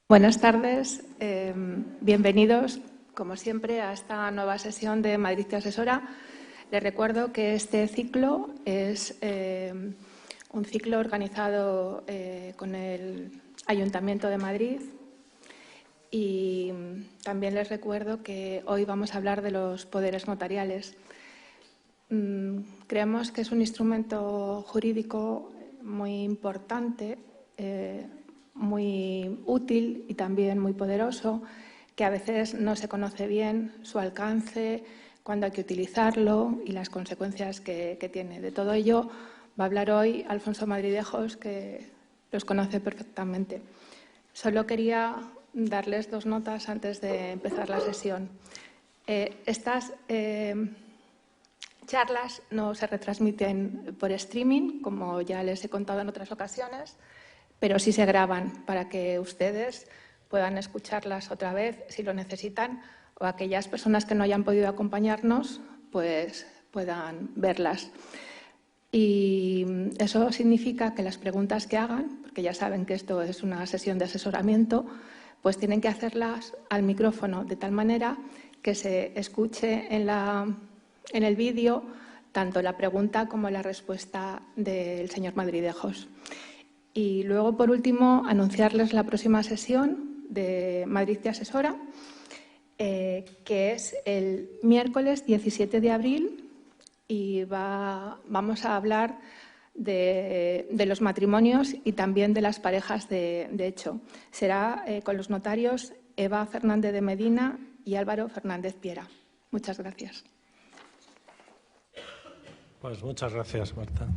Buenas tardes, bienvenidos, como siempre, a esta nueva sesión de Madrid Te Asesora. Les recuerdo que este ciclo es un ciclo organizado con el Ayuntamiento de Madrid y también les recuerdo que hoy vamos a hablar de los poderes notariales. Creemos que es un instrumento jurídico muy importante, muy útil y también muy poderoso, que a veces no se conoce bien su alcance, cuándo hay que utilizarlo y las consecuencias que tiene. De todo ello va a hablar hoy Alfonso Madridejos, que los conoce perfectamente. Solo quería darles dos notas antes de empezar la sesión. Estas charlas no se retransmiten por streaming, como ya les he contado en otras ocasiones, pero sí se graban para que ustedes puedan escucharlas otra vez si lo necesitan o aquellas personas que no hayan podido acompañarnos pues puedan verlas. Y eso significa que las preguntas que hagan, porque ya saben que esto es una sesión de asesoramiento, pues tienen que hacerlas al micrófono de tal manera que se escuche en el vídeo tanto la pregunta como la respuesta del señor Madridejos. Y luego, por último, anunciarles la próxima sesión de Madrid Te Asesora, que es el miércoles 17 de abril y vamos a hablar de los matrimonios y también de las parejas de hecho. Será con los notarios Eva Fernández de Medina y Álvaro Fernández Piera. Muchas gracias. Pues muchas gracias, Marta.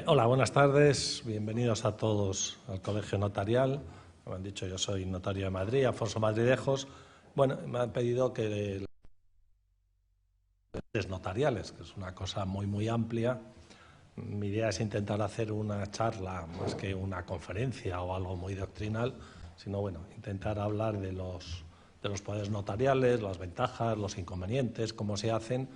Hola, buenas tardes. Bienvenidos a todos al Colegio Notarial. Como han dicho, yo soy notario de Madrid, Alfonso Madridejos. Bueno, me han pedido que notariales, que es una cosa muy amplia. Mi idea es intentar hacer una charla más que una conferencia o algo muy doctrinal, sino bueno, intentar hablar de los poderes notariales, las ventajas, los inconvenientes, cómo se hacen,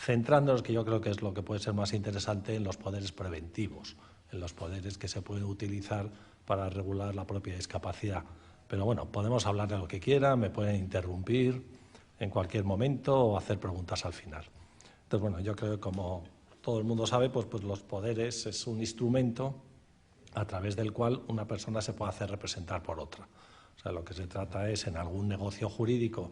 centrándonos, que yo creo que es lo que puede ser más interesante, en los poderes preventivos, en los poderes que se pueden utilizar para regular la propia discapacidad. Pero bueno, podemos hablar de lo que quiera, me pueden interrumpir en cualquier momento o hacer preguntas al final. Entonces, bueno, yo creo que como todo el mundo sabe, pues los poderes es un instrumento a través del cual una persona se puede hacer representar por otra. O sea, lo que se trata es, en algún negocio jurídico,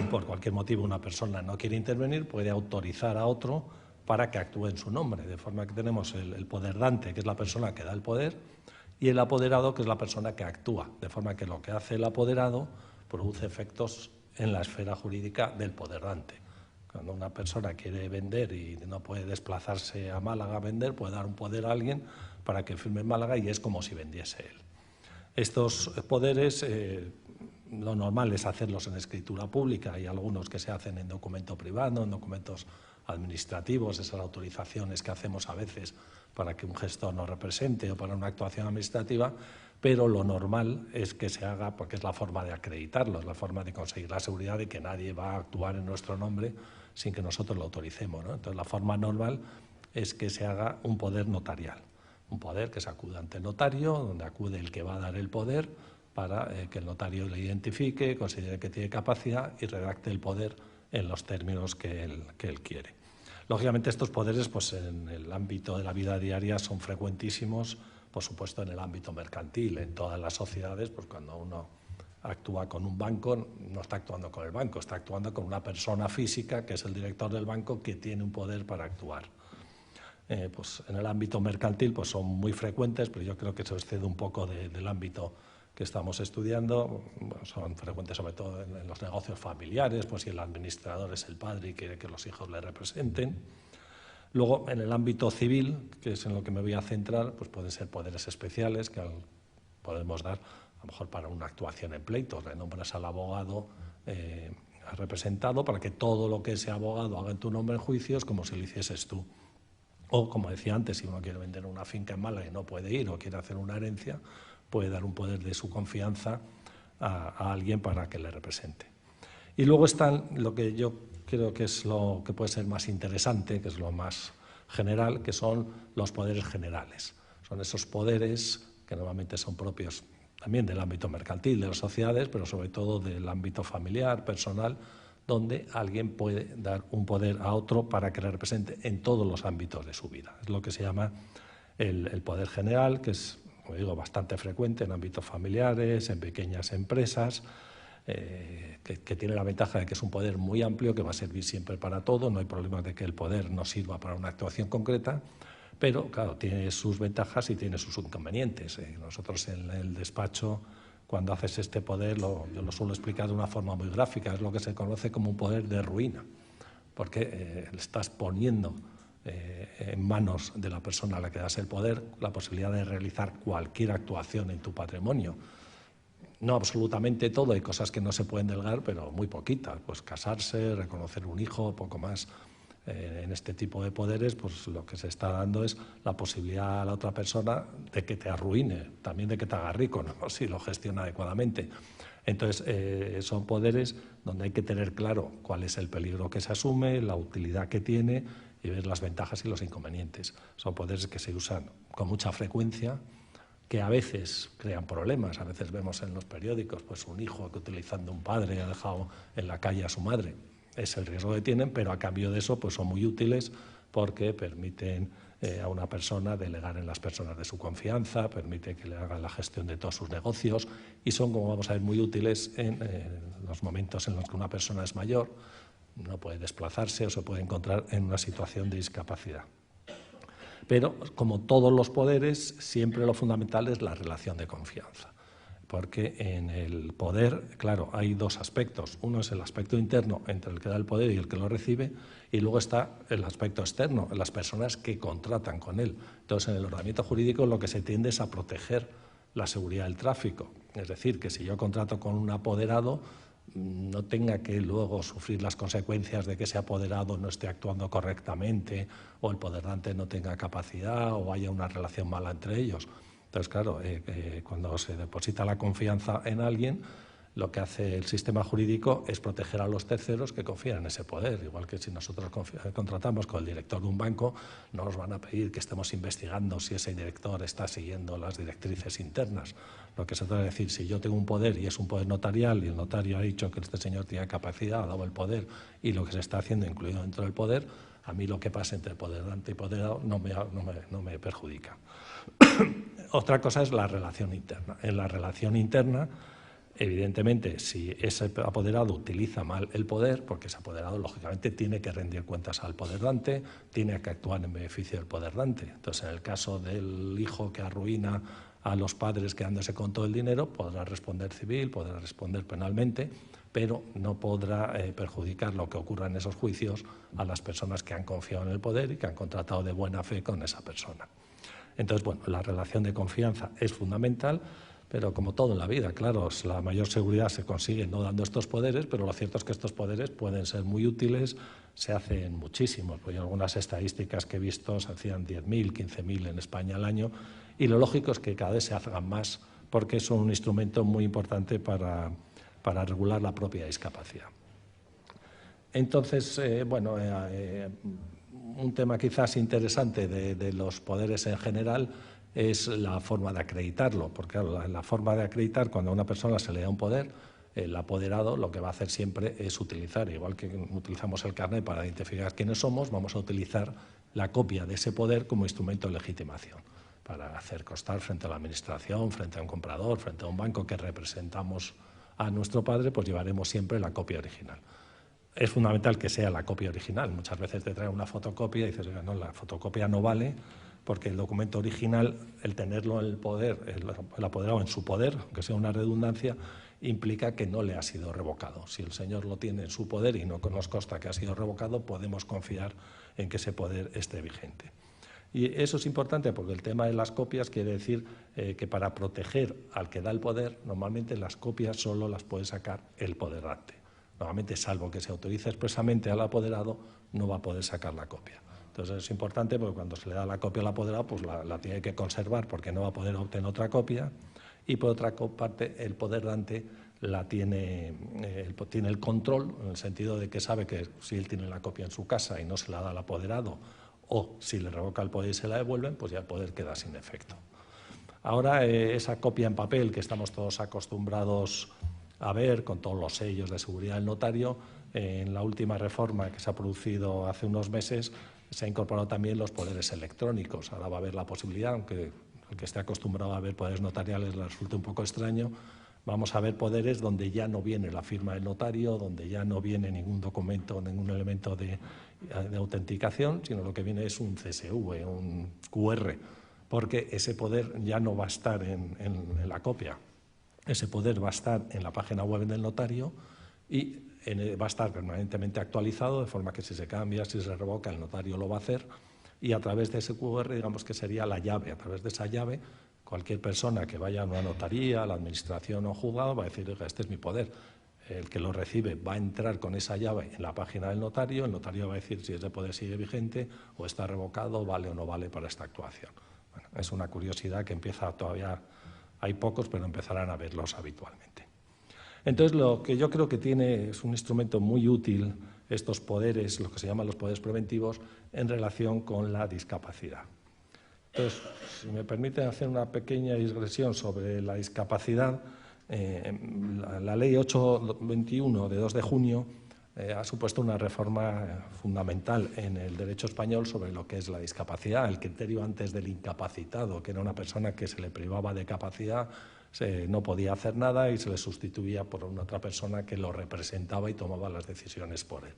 por cualquier motivo una persona no quiere intervenir, puede autorizar a otro para que actúe en su nombre, de forma que tenemos el poder dante, que es la persona que da el poder, y el apoderado, que es la persona que actúa, de forma que lo que hace el apoderado produce efectos en la esfera jurídica del poder dante. Cuando una persona quiere vender y no puede desplazarse a Málaga a vender, puede dar un poder a alguien para que firme en Málaga y es como si vendiese él. Estos poderes, lo normal es hacerlos en escritura pública, hay algunos que se hacen en documento privado, en documentos administrativos, esas autorizaciones que hacemos a veces para que un gestor nos represente o para una actuación administrativa, pero lo normal es que se haga porque es la forma de acreditarlo, es la forma de conseguir la seguridad de que nadie va a actuar en nuestro nombre sin que nosotros lo autoricemos, ¿no? Entonces, la forma normal es que se haga un poder notarial, un poder que se acude ante el notario, donde acude el que va a dar el poder para que el notario le identifique, considere que tiene capacidad y redacte el poder en los términos que él quiere. Lógicamente, estos poderes, pues, en el ámbito de la vida diaria son frecuentísimos, por supuesto en el ámbito mercantil, en todas las sociedades, pues cuando uno actúa con un banco, no está actuando con el banco, está actuando con una persona física, que es el director del banco, que tiene un poder para actuar. Pues en el ámbito mercantil pues son muy frecuentes, pero yo creo que se excede un poco del ámbito que estamos estudiando. Bueno, son frecuentes sobre todo en los negocios familiares, pues si el administrador es el padre y quiere que los hijos le representen. Luego, en el ámbito civil, que es en lo que me voy a centrar, pues pueden ser poderes especiales que podemos dar, a lo mejor para una actuación en pleitos, le nombras al abogado representado para que todo lo que ese abogado haga en tu nombre en juicios como si lo hicieses tú. O, como decía antes, si uno quiere vender una finca en Málaga y no puede ir o quiere hacer una herencia, puede dar un poder de su confianza a alguien para que le represente. Y luego están lo que yo creo que es lo que puede ser más interesante, que es lo más general, que son los poderes generales. Son esos poderes que normalmente son propios también del ámbito mercantil, de las sociedades, pero sobre todo del ámbito familiar, personal, donde alguien puede dar un poder a otro para que le represente en todos los ámbitos de su vida. Es lo que se llama el poder general, que es, como digo, bastante frecuente en ámbitos familiares, en pequeñas empresas, que tiene la ventaja de que es un poder muy amplio, que va a servir siempre para todo, no hay problema de que el poder no sirva para una actuación concreta, pero claro, tiene sus ventajas y tiene sus inconvenientes. Nosotros en el despacho, cuando haces este poder, yo lo suelo explicar de una forma muy gráfica, es lo que se conoce como un poder de ruina, porque le estás poniendo en manos de la persona a la que das el poder la posibilidad de realizar cualquier actuación en tu patrimonio. No absolutamente todo, hay cosas que no se pueden delegar, pero muy poquitas, pues casarse, reconocer un hijo, poco más. En este tipo de poderes, pues lo que se está dando es la posibilidad a la otra persona de que te arruine, también de que te haga rico, ¿no? Si lo gestiona adecuadamente. Entonces, son poderes donde hay que tener claro cuál es el peligro que se asume, la utilidad que tiene y ver las ventajas y los inconvenientes. Son poderes que se usan con mucha frecuencia, que a veces crean problemas. A veces vemos en los periódicos pues un hijo que utilizando un padre ha dejado en la calle a su madre. Es el riesgo que tienen, pero a cambio de eso pues son muy útiles porque permiten a una persona delegar en las personas de su confianza, permite que le hagan la gestión de todos sus negocios y son, como vamos a ver, muy útiles en los momentos en los que una persona es mayor, no puede desplazarse o se puede encontrar en una situación de discapacidad. Pero, como todos los poderes, siempre lo fundamental es la relación de confianza. Porque en el poder, claro, hay dos aspectos. Uno es el aspecto interno, entre el que da el poder y el que lo recibe, y luego está el aspecto externo, las personas que contratan con él. Entonces, en el ordenamiento jurídico lo que se tiende es a proteger la seguridad del tráfico. Es decir, que si yo contrato con un apoderado, no tenga que luego sufrir las consecuencias de que ese apoderado no esté actuando correctamente o el poderante no tenga capacidad o haya una relación mala entre ellos. Entonces, claro, cuando se deposita la confianza en alguien, lo que hace el sistema jurídico es proteger a los terceros que confían en ese poder. Igual que si nosotros contratamos con el director de un banco, no nos van a pedir que estemos investigando si ese director está siguiendo las directrices internas. Lo que se trata de decir, si yo tengo un poder y es un poder notarial y el notario ha dicho que este señor tiene capacidad, ha dado el poder y lo que se está haciendo incluido dentro del poder, a mí lo que pasa entre poderante y poderado no me perjudica. Otra cosa es la relación interna. En la relación interna, evidentemente, si ese apoderado utiliza mal el poder, porque ese apoderado, lógicamente, tiene que rendir cuentas al poderdante, tiene que actuar en beneficio del poderdante. Entonces, en el caso del hijo que arruina a los padres quedándose con todo el dinero, podrá responder civil, podrá responder penalmente, pero no podrá perjudicar lo que ocurra en esos juicios a las personas que han confiado en el poder y que han contratado de buena fe con esa persona. Entonces, bueno, la relación de confianza es fundamental, pero como todo en la vida, claro, la mayor seguridad se consigue no dando estos poderes, pero lo cierto es que estos poderes pueden ser muy útiles, se hacen muchísimos, porque hay algunas estadísticas que he visto, se hacían 10.000, 15.000 en España al año, y lo lógico es que cada vez se hagan más, porque son un instrumento muy importante para regular la propia discapacidad. Entonces, bueno, un tema quizás interesante de los poderes en general es la forma de acreditarlo, porque claro, la forma de acreditar cuando a una persona se le da un poder, el apoderado lo que va a hacer siempre es utilizar, igual que utilizamos el carnet para identificar quiénes somos, vamos a utilizar la copia de ese poder como instrumento de legitimación, para hacer constar frente a la administración, frente a un comprador, frente a un banco que representamos a nuestro padre, pues llevaremos siempre la copia original. Es fundamental que sea la copia original. Muchas veces te traen una fotocopia y dices, no, la fotocopia no vale porque el documento original, el tenerlo en el poder, el apoderado en su poder, aunque sea una redundancia, implica que no le ha sido revocado. Si el señor lo tiene en su poder y no nos consta que ha sido revocado, podemos confiar en que ese poder esté vigente. Y eso es importante porque el tema de las copias quiere decir que para proteger al que da el poder, normalmente las copias solo las puede sacar el poderante. Normalmente, salvo que se autorice expresamente al apoderado, no va a poder sacar la copia. Entonces es importante porque cuando se le da la copia al apoderado, pues la tiene que conservar porque no va a poder obtener otra copia. Y por otra parte, el poderdante tiene el control, en el sentido de que sabe que si él tiene la copia en su casa y no se la da al apoderado, o si le revoca el poder y se la devuelven, pues ya el poder queda sin efecto. Ahora esa copia en papel que estamos todos acostumbrados a ver, con todos los sellos de seguridad del notario, en la última reforma que se ha producido hace unos meses se ha incorporado también los poderes electrónicos. Ahora va a haber la posibilidad, aunque el que esté acostumbrado a ver poderes notariales le resulte un poco extraño, vamos a ver poderes donde ya no viene la firma del notario, donde ya no viene ningún documento, ningún elemento de autenticación, sino lo que viene es un CSV, un QR, porque ese poder ya no va a estar en la copia. Ese poder va a estar en la página web del notario y va a estar permanentemente actualizado, de forma que si se cambia, si se revoca, el notario lo va a hacer, y a través de ese QR, digamos que sería la llave. A través de esa llave, cualquier persona que vaya a una notaría, a la administración o juzgado va a decir, oiga, este es mi poder. El que lo recibe va a entrar con esa llave en la página del notario, el notario va a decir si ese poder sigue vigente o está revocado, vale o no vale para esta actuación. Bueno, es una curiosidad que empieza todavía, hay pocos, pero empezarán a verlos habitualmente. Entonces, lo que yo creo que tiene es un instrumento muy útil, estos poderes, lo que se llaman los poderes preventivos, en relación con la discapacidad. Entonces, si me permiten hacer una pequeña digresión sobre la discapacidad, la Ley 821 de 2 de junio ha supuesto una reforma fundamental en el derecho español sobre lo que es la discapacidad. El criterio antes del incapacitado, que era una persona que se le privaba de capacidad, no podía hacer nada y se le sustituía por una otra persona que lo representaba y tomaba las decisiones por él.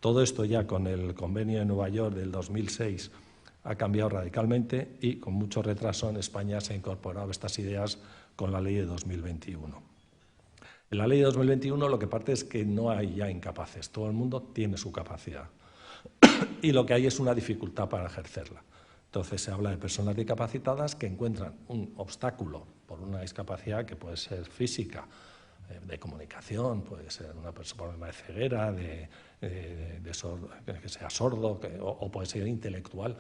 Todo esto ya con el convenio de Nueva York del 2006 ha cambiado radicalmente y con mucho retraso en España se han incorporado estas ideas con la ley de 2021. En la ley de 2021 lo que parte es que no hay ya incapaces, todo el mundo tiene su capacidad y lo que hay es una dificultad para ejercerla. Entonces se habla de personas discapacitadas que encuentran un obstáculo por una discapacidad que puede ser física, de comunicación, puede ser una persona de ceguera, que sea sordo, o puede ser intelectual.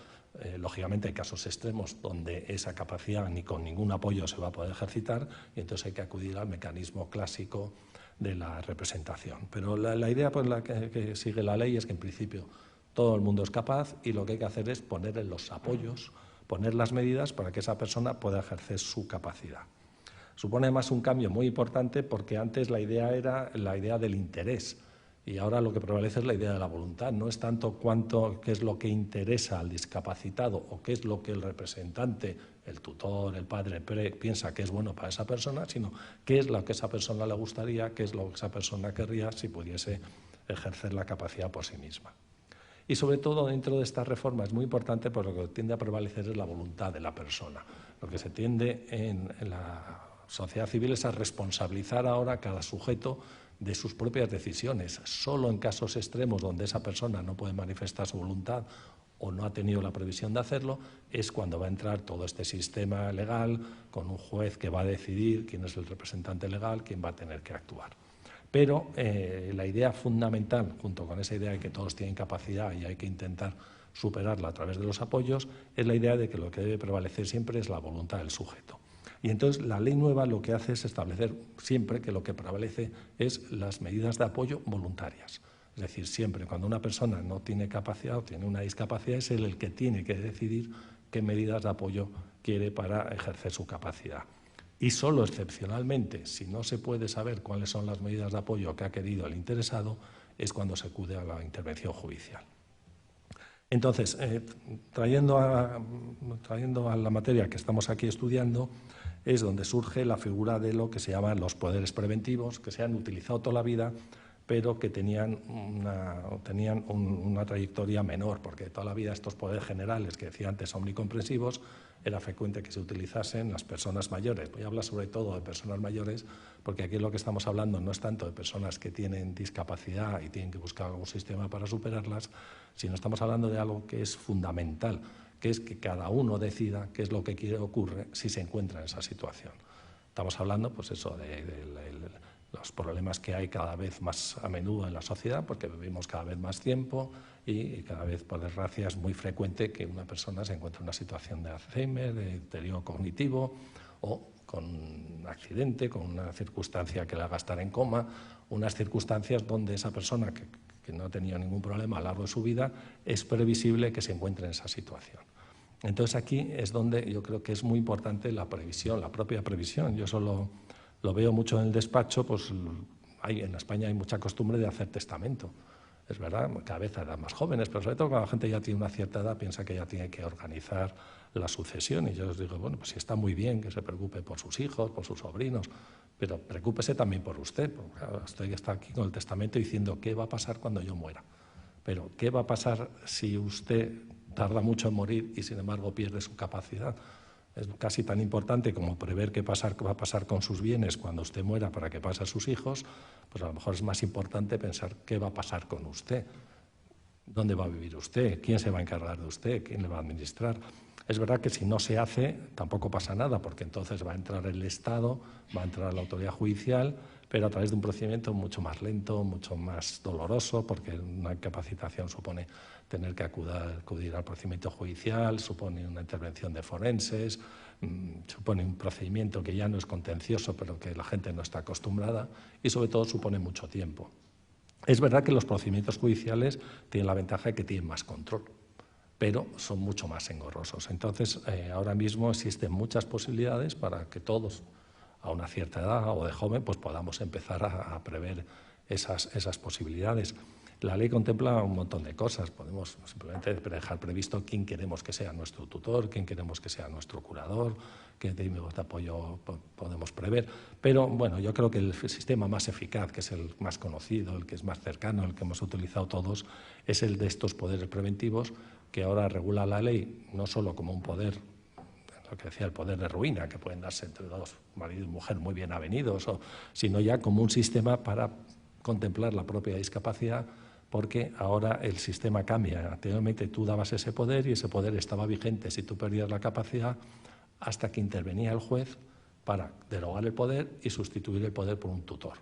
Lógicamente hay casos extremos donde esa capacidad ni con ningún apoyo se va a poder ejercitar y entonces hay que acudir al mecanismo clásico de la representación. Pero la idea por la que sigue la ley es que en principio todo el mundo es capaz y lo que hay que hacer es poner los apoyos, poner las medidas para que esa persona pueda ejercer su capacidad. Supone además un cambio muy importante porque antes la idea era la idea del interés y ahora lo que prevalece es la idea de la voluntad. No es tanto qué es lo que interesa al discapacitado o qué es lo que el representante, el tutor, el padre, piensa que es bueno para esa persona, sino qué es lo que a esa persona le gustaría, qué es lo que esa persona querría si pudiese ejercer la capacidad por sí misma. Y sobre todo dentro de esta reforma es muy importante porque lo que tiende a prevalecer es la voluntad de la persona. Lo que se tiende en la sociedad civil es a responsabilizar ahora a cada sujeto de sus propias decisiones. Solo en casos extremos donde esa persona no puede manifestar su voluntad o no ha tenido la previsión de hacerlo, es cuando va a entrar todo este sistema legal con un juez que va a decidir quién es el representante legal, quién va a tener que actuar. Pero la idea fundamental, junto con esa idea de que todos tienen capacidad y hay que intentar superarla a través de los apoyos, es la idea de que lo que debe prevalecer siempre es la voluntad del sujeto. Y entonces la ley nueva lo que hace es establecer siempre que lo que prevalece es las medidas de apoyo voluntarias. Es decir, siempre cuando una persona no tiene capacidad o tiene una discapacidad es él el que tiene que decidir qué medidas de apoyo quiere para ejercer su capacidad. Y solo excepcionalmente, si no se puede saber cuáles son las medidas de apoyo que ha querido el interesado, es cuando se acude a la intervención judicial. Entonces, trayendo a la materia que estamos aquí estudiando, es donde surge la figura de lo que se llaman los poderes preventivos, que se han utilizado toda la vida, pero que tenían una trayectoria menor, porque toda la vida estos poderes generales, que decía antes omnicomprensivos, era frecuente que se utilizasen las personas mayores. Voy a hablar sobre todo de personas mayores, porque aquí lo que estamos hablando no es tanto de personas que tienen discapacidad y tienen que buscar algún sistema para superarlas, sino estamos hablando de algo que es fundamental, que es que cada uno decida qué es lo que quiere ocurre si se encuentra en esa situación. Estamos hablando, pues eso, de los problemas que hay cada vez más a menudo en la sociedad, porque vivimos cada vez más tiempo y cada vez, por desgracia, es muy frecuente que una persona se encuentre en una situación de Alzheimer, de deterioro cognitivo o con un accidente, con una circunstancia que la haga estar en coma, unas circunstancias donde esa persona que no ha tenido ningún problema a lo largo de su vida es previsible que se encuentre en esa situación. Entonces aquí es donde yo creo que es muy importante la previsión, la propia previsión. Yo solo lo veo mucho en el despacho, pues en España hay mucha costumbre de hacer testamento. Es verdad, cada vez hay edad más jóvenes, pero sobre todo cuando la gente ya tiene una cierta edad piensa que ya tiene que organizar la sucesión. Y yo les digo, bueno, pues sí está muy bien que se preocupe por sus hijos, por sus sobrinos, pero preocúpese también por usted. Porque, claro, usted está aquí con el testamento diciendo qué va a pasar cuando yo muera. Pero ¿qué va a pasar si usted tarda mucho en morir y sin embargo pierde su capacidad? Es casi tan importante como prever qué va a pasar con sus bienes cuando usted muera para que pase a sus hijos, pues a lo mejor es más importante pensar qué va a pasar con usted, dónde va a vivir usted, quién se va a encargar de usted, quién le va a administrar. Es verdad que si no se hace tampoco pasa nada, porque entonces va a entrar el Estado, va a entrar la autoridad judicial, pero a través de un procedimiento mucho más lento, mucho más doloroso, porque una incapacitación supone tener que acudir al procedimiento judicial, supone una intervención de forenses, supone un procedimiento que ya no es contencioso, pero que la gente no está acostumbrada, y sobre todo supone mucho tiempo. Es verdad que los procedimientos judiciales tienen la ventaja de que tienen más control, pero son mucho más engorrosos. Entonces, ahora mismo existen muchas posibilidades para que todos, a una cierta edad o de joven, pues podamos empezar a prever esas posibilidades. La ley contempla un montón de cosas. Podemos simplemente dejar previsto quién queremos que sea nuestro tutor, quién queremos que sea nuestro curador, qué tipos de apoyo podemos prever. Pero bueno, yo creo que el sistema más eficaz, que es el más conocido, el que es más cercano, el que hemos utilizado todos, es el de estos poderes preventivos, que ahora regula la ley no solo como un poder, lo que decía, el poder de ruina, que pueden darse entre dos marido y mujer muy bien avenidos, sino ya como un sistema para contemplar la propia discapacidad, porque ahora el sistema cambia. Anteriormente tú dabas ese poder y ese poder estaba vigente si tú perdías la capacidad hasta que intervenía el juez para derogar el poder y sustituir el poder por un tutor.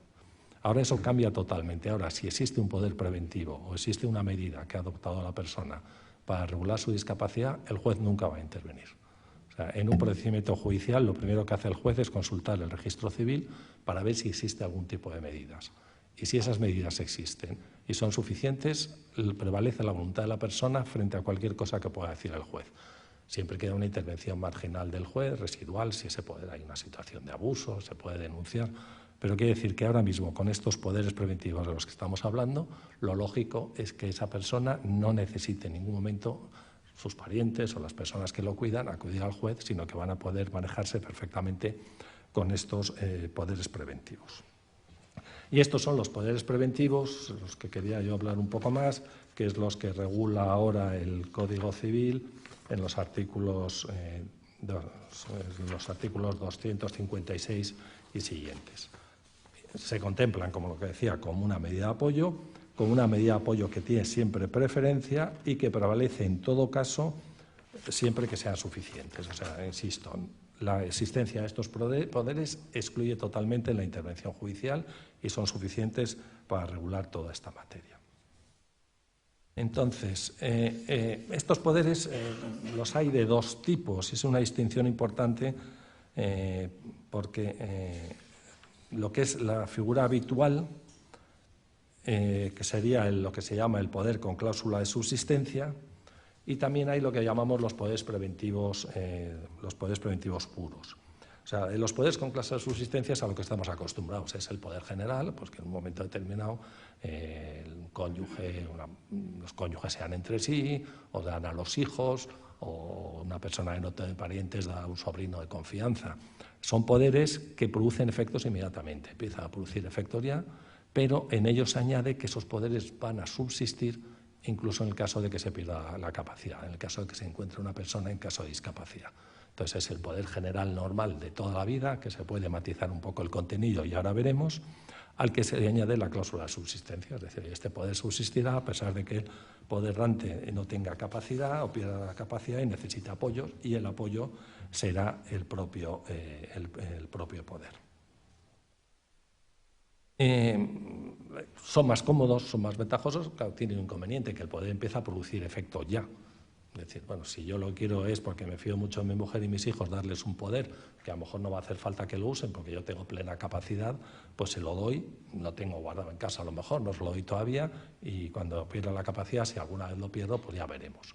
Ahora eso cambia totalmente. Ahora, si existe un poder preventivo o existe una medida que ha adoptado la persona para regular su discapacidad, el juez nunca va a intervenir. O sea, en un procedimiento judicial lo primero que hace el juez es consultar el registro civil para ver si existe algún tipo de medidas. Y si esas medidas existen y son suficientes, prevalece la voluntad de la persona frente a cualquier cosa que pueda decir el juez. Siempre queda una intervención marginal del juez, residual, si ese poder hay una situación de abuso, se puede denunciar. Pero quiere decir que ahora mismo, con estos poderes preventivos de los que estamos hablando, lo lógico es que esa persona no necesite en ningún momento sus parientes o las personas que lo cuidan acudir al juez, sino que van a poder manejarse perfectamente con estos poderes preventivos. Y estos son los poderes preventivos, los que quería yo hablar un poco más, que es los que regula ahora el Código Civil en los artículos 256 y siguientes. Se contemplan, como lo que decía, como una medida de apoyo, que tiene siempre preferencia y que prevalece en todo caso siempre que sean suficientes. O sea, insisto, la existencia de estos poderes excluye totalmente la intervención judicial y son suficientes para regular toda esta materia. Entonces, estos poderes los hay de dos tipos. Es una distinción importante porque lo que es la figura habitual, que sería lo que se llama el poder con cláusula de subsistencia, y también hay lo que llamamos los poderes preventivos puros. O sea, los poderes con cláusula de subsistencia es a lo que estamos acostumbrados. Es el poder general, pues que en un momento determinado los cónyuges sean entre sí, o dan a los hijos, o una persona que no tiene parientes da a un sobrino de confianza. Son poderes que producen efectos inmediatamente. Empiezan a producir efectos ya, pero en ellos se añade que esos poderes van a subsistir incluso en el caso de que se pierda la capacidad, en el caso de que se encuentre una persona en caso de discapacidad. Entonces es el poder general normal de toda la vida, que se puede matizar un poco el contenido y ahora veremos, al que se le añade la cláusula de subsistencia. Es decir, este poder subsistirá a pesar de que el poder dante no tenga capacidad o pierda la capacidad y necesite apoyos, y el apoyo será el propio poder. Son más cómodos, son más ventajosos, claro, tienen un inconveniente, que el poder empieza a producir efecto ya. Es decir, bueno, si yo lo quiero es porque me fío mucho en mi mujer y mis hijos, darles un poder que a lo mejor no va a hacer falta que lo usen porque yo tengo plena capacidad, pues se lo doy, lo tengo guardado en casa a lo mejor, no os lo doy todavía, y cuando pierda la capacidad, si alguna vez lo pierdo, pues ya veremos.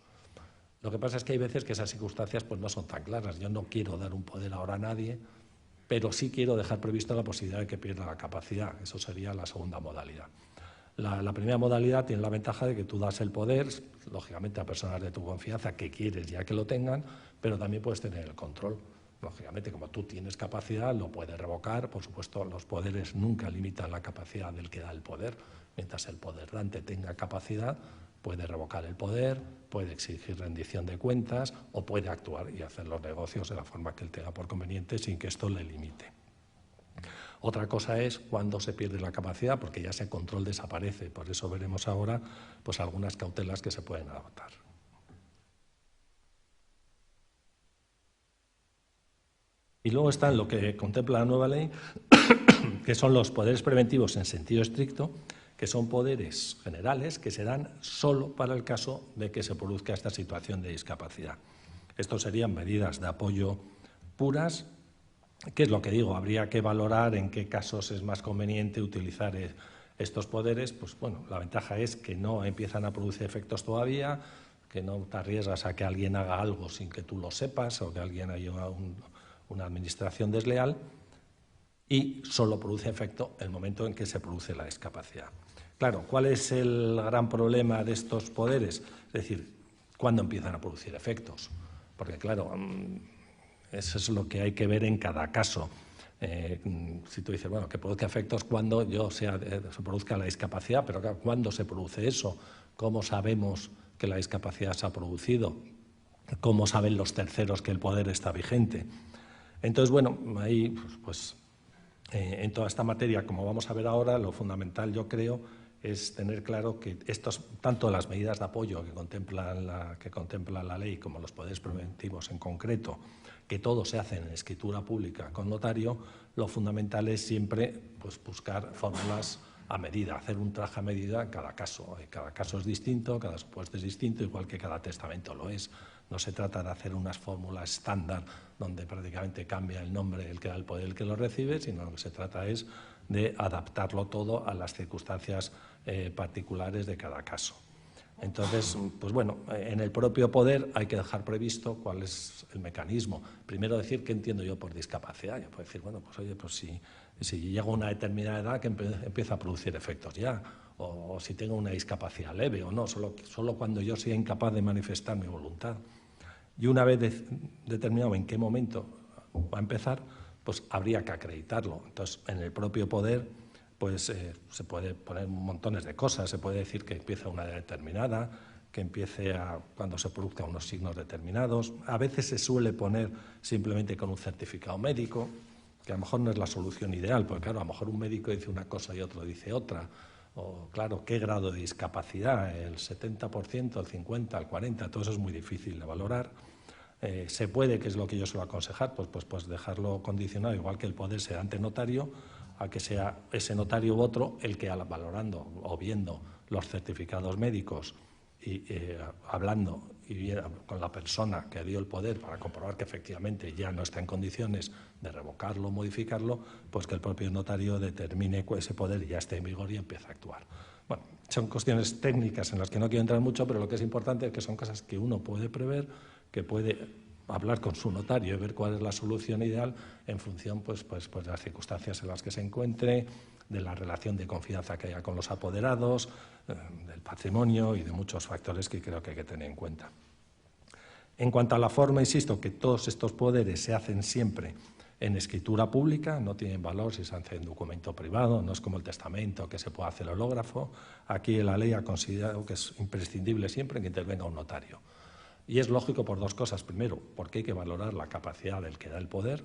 Lo que pasa es que hay veces que esas circunstancias pues, no son tan claras. Yo no quiero dar un poder ahora a nadie, pero sí quiero dejar previsto la posibilidad de que pierda la capacidad. Eso sería la segunda modalidad. La primera modalidad tiene la ventaja de que tú das el poder, lógicamente a personas de tu confianza que quieres ya que lo tengan, pero también puedes tener el control. Lógicamente, como tú tienes capacidad, lo puedes revocar. Por supuesto, los poderes nunca limitan la capacidad del que da el poder. Mientras el poder dante tenga capacidad, puede revocar el poder, puede exigir rendición de cuentas o puede actuar y hacer los negocios de la forma que él tenga por conveniente sin que esto le limite. Otra cosa es cuando se pierde la capacidad, porque ya ese control desaparece. Por eso veremos ahora pues, algunas cautelas que se pueden adoptar. Y luego está lo que contempla la nueva ley, que son los poderes preventivos en sentido estricto, que son poderes generales que se dan solo para el caso de que se produzca esta situación de discapacidad. Estos serían medidas de apoyo puras. ¿Qué es lo que digo? Habría que valorar en qué casos es más conveniente utilizar estos poderes. Pues bueno, la ventaja es que no empiezan a producir efectos todavía, que no te arriesgas a que alguien haga algo sin que tú lo sepas o que alguien haya una administración desleal, y solo produce efecto el momento en que se produce la discapacidad. Claro, ¿cuál es el gran problema de estos poderes? Es decir, ¿cuándo empiezan a producir efectos? Porque claro, eso es lo que hay que ver en cada caso. Si tú dices, bueno, que produzca efectos cuando se produzca la discapacidad, pero claro, ¿cuándo se produce eso? ¿Cómo sabemos que la discapacidad se ha producido? ¿Cómo saben los terceros que el poder está vigente? Entonces, bueno, ahí en toda esta materia, como vamos a ver ahora, lo fundamental, yo creo, es tener claro que tanto las medidas de apoyo que contempla la ley como los poderes preventivos en concreto, que todo se hace en escritura pública con notario, lo fundamental es siempre pues, buscar fórmulas a medida, hacer un traje a medida en cada caso. Cada caso es distinto, cada supuesto es distinto, igual que cada testamento lo es. No se trata de hacer unas fórmulas estándar donde prácticamente cambia el nombre el que da el poder y el que lo recibe, sino lo que se trata es de adaptarlo todo a las circunstancias particulares de cada caso. Entonces, pues bueno, en el propio poder hay que dejar previsto cuál es el mecanismo. Primero decir qué entiendo yo por discapacidad. Yo puedo decir, bueno, pues oye, pues si llego a una determinada edad que empieza a producir efectos ya, o si tengo una discapacidad leve o no, solo cuando yo sea incapaz de manifestar mi voluntad. Y una vez determinado en qué momento va a empezar, pues habría que acreditarlo. Entonces, en el propio poder, pues se puede poner montones de cosas. Se puede decir que empieza a una edad determinada, que empiece cuando se produzcan unos signos determinados. A veces se suele poner simplemente con un certificado médico, que a lo mejor no es la solución ideal, porque claro, a lo mejor un médico dice una cosa y otro dice otra. O claro, ¿qué grado de discapacidad? ¿El 70%, el 50%, el 40%? Todo eso es muy difícil de valorar. Se puede, que es lo que yo suelo aconsejar, pues dejarlo condicionado, igual que el poder sea ante notario, a que sea ese notario u otro el que valorando o viendo los certificados médicos y hablando con la persona que dio el poder para comprobar que efectivamente ya no está en condiciones de revocarlo o modificarlo, pues que el propio notario determine que ese poder ya esté en vigor y empiece a actuar. Bueno, son cuestiones técnicas en las que no quiero entrar mucho, pero lo que es importante es que son cosas que uno puede prever, que puede hablar con su notario y ver cuál es la solución ideal en función pues de las circunstancias en las que se encuentre, de la relación de confianza que haya con los apoderados, del patrimonio y de muchos factores que creo que hay que tener en cuenta. En cuanto a la forma, insisto que todos estos poderes se hacen siempre en escritura pública, no tienen valor si se hace en documento privado, no es como el testamento que se puede hacer hológrafo. Aquí la ley ha considerado que es imprescindible siempre que intervenga un notario. Y es lógico por dos cosas. Primero, porque hay que valorar la capacidad del que da el poder.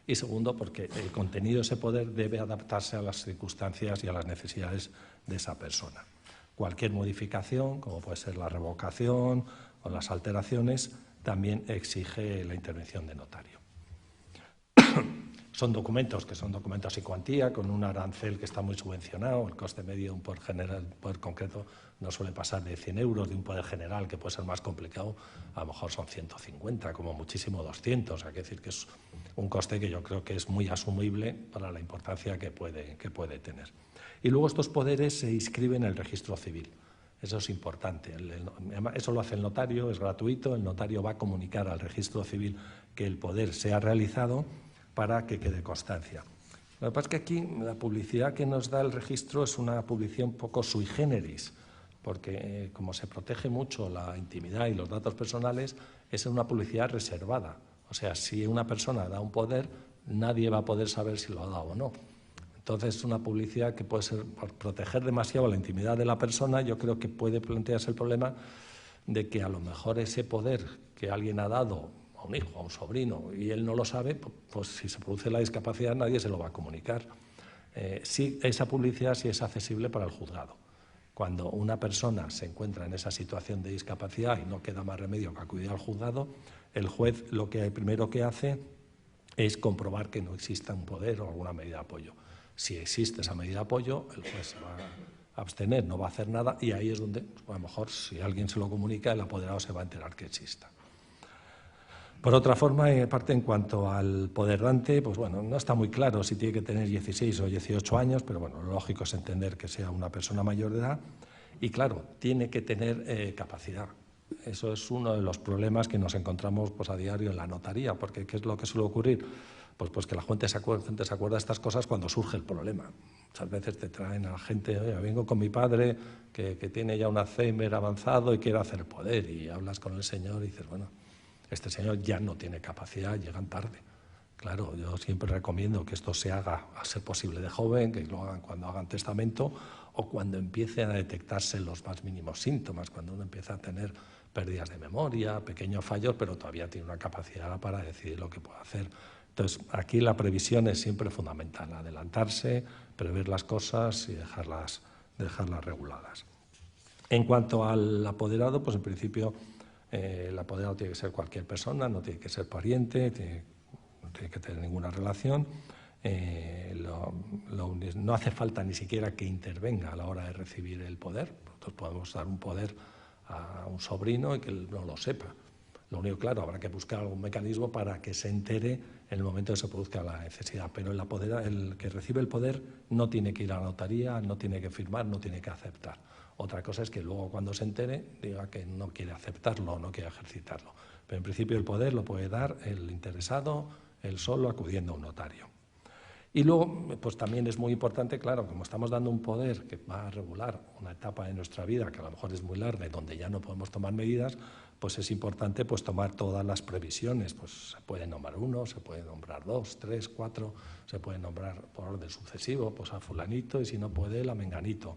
Y segundo, porque el contenido de ese poder debe adaptarse a las circunstancias y a las necesidades de esa persona. Cualquier modificación, como puede ser la revocación o las alteraciones, también exige la intervención de notario. Son documentos que son documentos sin cuantía, con un arancel que está muy subvencionado. El coste medio de un poder general, un poder concreto, no suele pasar de 100 euros, de un poder general que puede ser más complicado, a lo mejor son 150, como muchísimo 200. Hay que decir que es un coste que yo creo que es muy asumible para la importancia que puede tener. Y luego estos poderes se inscriben en el registro civil. Eso es importante. Eso lo hace el notario, es gratuito. El notario va a comunicar al registro civil que el poder se ha realizado para que quede constancia. Lo que pasa es que aquí la publicidad que nos da el registro es una publicidad un poco sui generis, porque como se protege mucho la intimidad y los datos personales, es una publicidad reservada. O sea, si una persona da un poder, nadie va a poder saber si lo ha dado o no. Entonces, es una publicidad que puede ser, por proteger demasiado la intimidad de la persona, yo creo que puede plantearse el problema de que a lo mejor ese poder que alguien ha dado a un hijo, a un sobrino, y él no lo sabe, pues si se produce la discapacidad nadie se lo va a comunicar. Sí, esa publicidad sí es accesible para el juzgado. Cuando una persona se encuentra en esa situación de discapacidad y no queda más remedio que acudir al juzgado, el juez lo que primero que hace es comprobar que no exista un poder o alguna medida de apoyo. Si existe esa medida de apoyo, el juez se va a abstener, no va a hacer nada, y ahí es donde, a lo mejor, si alguien se lo comunica, el apoderado se va a enterar que exista. Por otra forma, aparte en cuanto al poderante, pues bueno, no está muy claro si tiene que tener 16 o 18 años, pero bueno, lo lógico es entender que sea una persona mayor de edad y, claro, tiene que tener capacidad. Eso es uno de los problemas que nos encontramos pues, a diario en la notaría, porque ¿qué es lo que suele ocurrir? Pues que la gente se acuerda de estas cosas cuando surge el problema. Muchas veces te traen a la gente, oye, vengo con mi padre que tiene ya un Alzheimer avanzado y quiere hacer el poder, y hablas con el señor y dices, bueno, este señor ya no tiene capacidad, llegan tarde. Claro, yo siempre recomiendo que esto se haga, a ser posible, de joven, que lo hagan cuando hagan testamento o cuando empiecen a detectarse los más mínimos síntomas, cuando uno empieza a tener pérdidas de memoria, pequeños fallos, pero todavía tiene una capacidad para decidir lo que puede hacer. Entonces, aquí la previsión es siempre fundamental, adelantarse, prever las cosas y dejarlas reguladas. En cuanto al apoderado, pues en principio el apoderado tiene que ser cualquier persona, no tiene que ser pariente, no tiene que tener ninguna relación. No hace falta ni siquiera que intervenga a la hora de recibir el poder. Nosotros podemos dar un poder a un sobrino y que él no lo sepa. Lo único, claro, habrá que buscar algún mecanismo para que se entere en el momento que se produzca la necesidad. Pero el que recibe el poder no tiene que ir a la notaría, no tiene que firmar, no tiene que aceptar. Otra cosa es que luego, cuando se entere, diga que no quiere aceptarlo o no quiere ejercitarlo. Pero en principio el poder lo puede dar el interesado, él solo, acudiendo a un notario. Y luego, pues también es muy importante, claro, como estamos dando un poder que va a regular una etapa de nuestra vida que a lo mejor es muy larga y donde ya no podemos tomar medidas, pues es importante pues tomar todas las previsiones. Pues se puede nombrar uno, se puede nombrar 2, 3, 4, se puede nombrar por orden sucesivo, pues a fulanito, y si no puede, a menganito.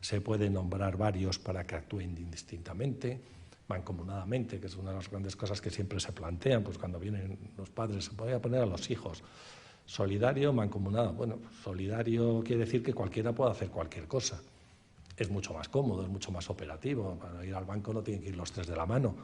Se puede nombrar varios para que actúen indistintamente, mancomunadamente, que es una de las grandes cosas que siempre se plantean, pues cuando vienen los padres, se puede poner a los hijos. Solidario, mancomunado. Bueno, solidario quiere decir que cualquiera puede hacer cualquier cosa. Es mucho más cómodo, es mucho más operativo. Para ir al banco no tienen que ir los tres de la mano.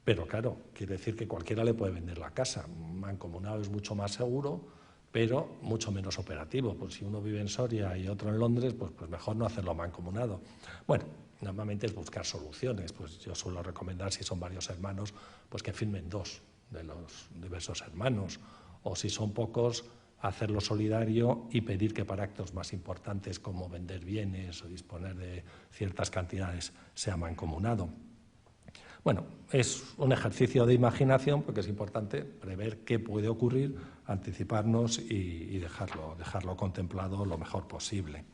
Pero claro, quiere decir que cualquiera le puede vender la casa. Mancomunado es mucho más seguro, pero mucho menos operativo. Pues si uno vive en Soria y otro en Londres, pues mejor no hacerlo mancomunado. Bueno, normalmente es buscar soluciones. Pues yo suelo recomendar, si son varios hermanos, pues que firmen 2 de los diversos hermanos. O si son pocos, hacerlo solidario y pedir que para actos más importantes como vender bienes o disponer de ciertas cantidades sea mancomunado. Bueno, es un ejercicio de imaginación porque es importante prever qué puede ocurrir, anticiparnos y dejarlo contemplado lo mejor posible.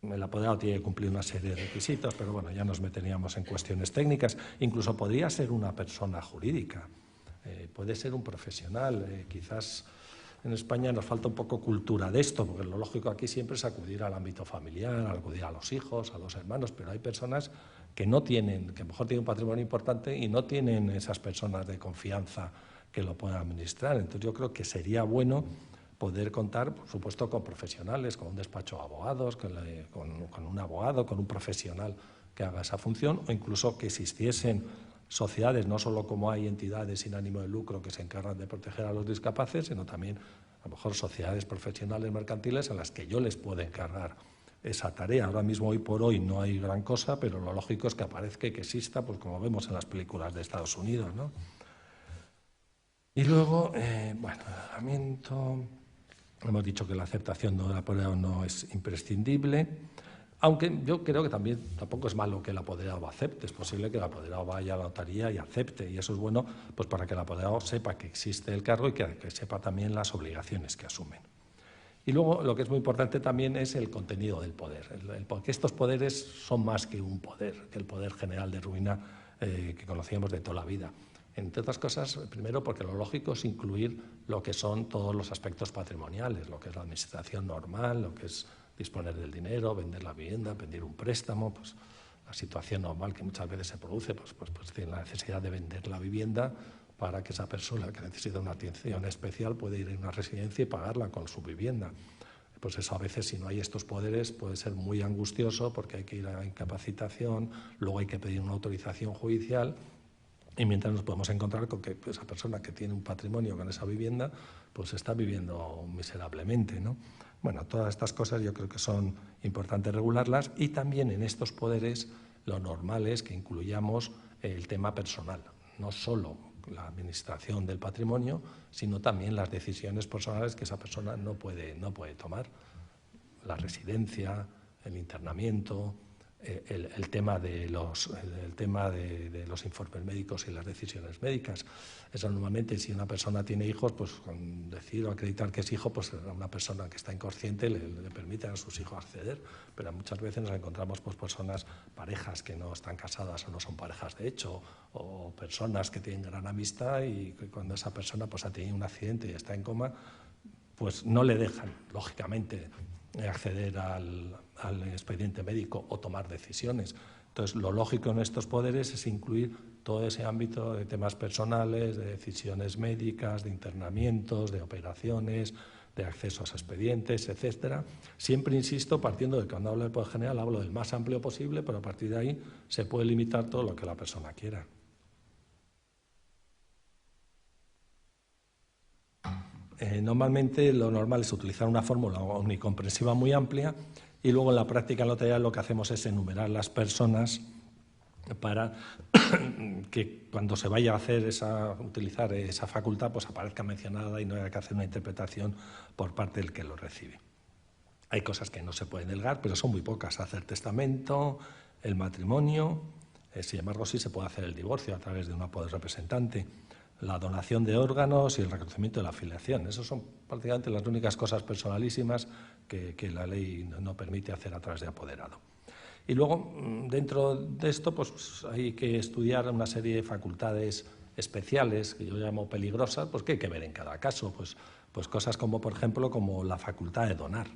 El apoderado tiene que cumplir una serie de requisitos, pero bueno, ya nos meteríamos en cuestiones técnicas. Incluso podría ser una persona jurídica, puede ser un profesional, quizás. En España nos falta un poco cultura de esto, porque lo lógico aquí siempre es acudir al ámbito familiar, acudir a los hijos, a los hermanos, pero hay personas que no tienen, que a lo mejor tienen un patrimonio importante y no tienen esas personas de confianza que lo puedan administrar. Entonces yo creo que sería bueno poder contar, por supuesto, con profesionales, con un despacho de abogados, con un abogado, con un profesional que haga esa función, o incluso que existiesen sociedades, no solo como hay entidades sin ánimo de lucro que se encargan de proteger a los discapaces, sino también a lo mejor sociedades profesionales mercantiles en las que yo les puedo encargar esa tarea. Ahora mismo, hoy por hoy, no hay gran cosa, pero lo lógico es que aparezca y que exista, pues como vemos en las películas de Estados Unidos, ¿no? Y luego, bueno, el tratamiento. Hemos dicho que la aceptación del apoderado no es imprescindible. Aunque yo creo que también tampoco es malo que el apoderado acepte, es posible que el apoderado vaya a la notaría y acepte, y eso es bueno pues para que el apoderado sepa que existe el cargo y que sepa también las obligaciones que asumen. Y luego lo que es muy importante también es el contenido del poder, porque estos poderes son más que un poder, que el poder general de ruina que conocíamos de toda la vida. Entre otras cosas, primero porque lo lógico es incluir lo que son todos los aspectos patrimoniales, lo que es la administración normal, lo que es disponer del dinero, vender la vivienda, pedir un préstamo, pues la situación normal que muchas veces se produce, pues tiene la necesidad de vender la vivienda para que esa persona que necesita una atención especial pueda ir a una residencia y pagarla con su vivienda. Pues eso a veces, si no hay estos poderes, puede ser muy angustioso porque hay que ir a incapacitación, luego hay que pedir una autorización judicial y mientras nos podemos encontrar con que esa persona que tiene un patrimonio con esa vivienda pues está viviendo miserablemente, ¿no? Bueno, todas estas cosas yo creo que son importantes regularlas y también en estos poderes lo normal es que incluyamos el tema personal, no solo la administración del patrimonio, sino también las decisiones personales que esa persona no puede tomar. La residencia, el internamiento, el tema de los informes médicos y las decisiones médicas. Eso normalmente, si una persona tiene hijos, pues con decir o acreditar que es hijo, pues a una persona que está inconsciente le permite a sus hijos acceder, pero muchas veces nos encontramos pues personas, parejas que no están casadas o no son parejas de hecho, o personas que tienen gran amistad y cuando esa persona pues ha tenido un accidente y está en coma, pues no le dejan, lógicamente, acceder al expediente médico o tomar decisiones. Entonces, lo lógico en estos poderes es incluir todo ese ámbito de temas personales, de decisiones médicas, de internamientos, de operaciones, de accesos a expedientes, etcétera. Siempre insisto, partiendo de que cuando hablo del poder general hablo del más amplio posible, pero a partir de ahí se puede limitar todo lo que la persona quiera. Normalmente lo normal es utilizar una fórmula omnicomprensiva muy amplia y luego en la práctica notarial lo que hacemos es enumerar las personas para que cuando se vaya a utilizar esa facultad pues aparezca mencionada y no haya que hacer una interpretación por parte del que lo recibe. Hay cosas que no se pueden delegar, pero son muy pocas. Hacer testamento, el matrimonio, sin embargo sí se puede hacer el divorcio a través de un apoderado representante, la donación de órganos y el reconocimiento de la afiliación. Esas son prácticamente las únicas cosas personalísimas que la ley no permite hacer a través de apoderado. Y luego, dentro de esto, pues hay que estudiar una serie de facultades especiales, que yo llamo peligrosas, pues que hay que ver en cada caso. Pues cosas como, por ejemplo, como la facultad de donar.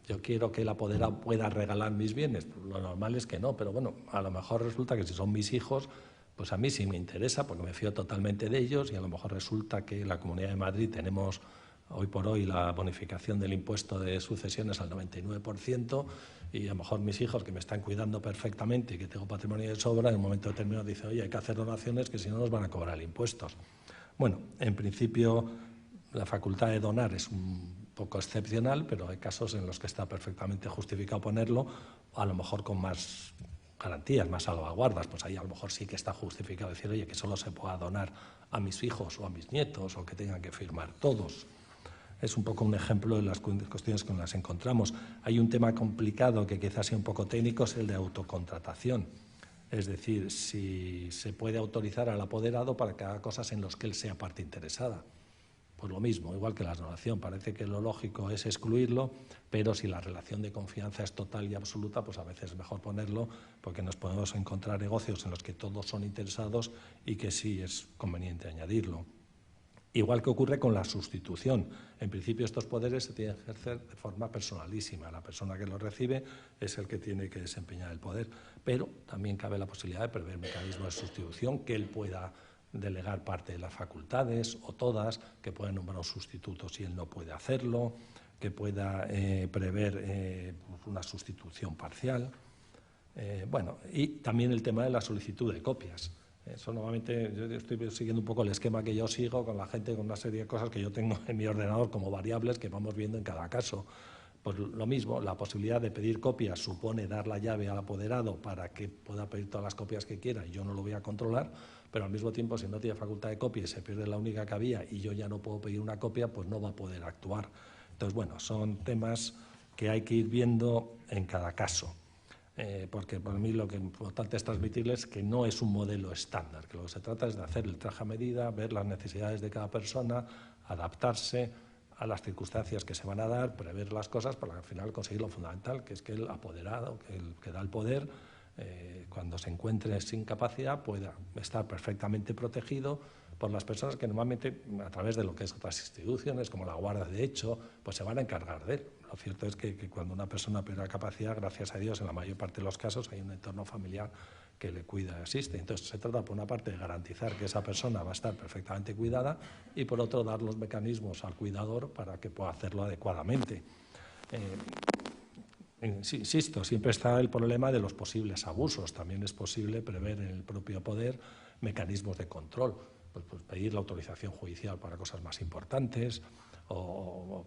Yo quiero que el apoderado pueda regalar mis bienes. Pues lo normal es que no, pero bueno, a lo mejor resulta que si son mis hijos, pues a mí sí me interesa porque me fío totalmente de ellos y a lo mejor resulta que en la Comunidad de Madrid tenemos hoy por hoy la bonificación del impuesto de sucesiones al 99% y a lo mejor mis hijos que me están cuidando perfectamente y que tengo patrimonio de sobra, en un momento determinado dicen, oye, hay que hacer donaciones que si no nos van a cobrar impuestos. Bueno, en principio la facultad de donar es un poco excepcional, pero hay casos en los que está perfectamente justificado ponerlo, a lo mejor con más garantías, más salvaguardas, pues ahí a lo mejor sí que está justificado decir, oye, que solo se pueda donar a mis hijos o a mis nietos o que tengan que firmar todos. Es un poco un ejemplo de las cuestiones con las que nos encontramos. Hay un tema complicado que quizás sea un poco técnico, es el de autocontratación. Es decir, si se puede autorizar al apoderado para que haga cosas en las que él sea parte interesada. Pues lo mismo, igual que la donación, parece que lo lógico es excluirlo, pero si la relación de confianza es total y absoluta, pues a veces es mejor ponerlo porque nos podemos encontrar negocios en los que todos son interesados y que sí es conveniente añadirlo. Igual que ocurre con la sustitución. En principio estos poderes se tienen que ejercer de forma personalísima. La persona que los recibe es el que tiene que desempeñar el poder, pero también cabe la posibilidad de prever mecanismos de sustitución que él pueda delegar parte de las facultades o todas, que pueda nombrar un sustituto si él no puede hacerlo, que pueda prever una sustitución parcial. Bueno, y también el tema de la solicitud de copias. Eso normalmente yo estoy siguiendo un poco el esquema que yo sigo con la gente, con una serie de cosas que yo tengo en mi ordenador como variables que vamos viendo en cada caso. Pues lo mismo, la posibilidad de pedir copias supone dar la llave al apoderado para que pueda pedir todas las copias que quiera y yo no lo voy a controlar, pero al mismo tiempo si no tiene facultad de copia y se pierde la única que había y yo ya no puedo pedir una copia, pues no va a poder actuar. Entonces, bueno, son temas que hay que ir viendo en cada caso. Porque para mí lo que es importante es transmitirles que no es un modelo estándar, que lo que se trata es de hacer el traje a medida, ver las necesidades de cada persona, adaptarse a las circunstancias que se van a dar, prever las cosas para al final conseguir lo fundamental, que es que el apoderado, que el que da el poder, cuando se encuentre sin capacidad, pueda estar perfectamente protegido por las personas que normalmente, a través de lo que es otras instituciones, como la Guardia de Hecho, pues se van a encargar de él. Lo cierto es que cuando una persona pierde la capacidad, gracias a Dios, en la mayor parte de los casos hay un entorno familiar que le cuida y asiste. Entonces, se trata, por una parte, de garantizar que esa persona va a estar perfectamente cuidada y, por otro, dar los mecanismos al cuidador para que pueda hacerlo adecuadamente. Insisto, siempre está el problema de los posibles abusos. También es posible prever en el propio poder mecanismos de control, pues pedir la autorización judicial para cosas más importantes o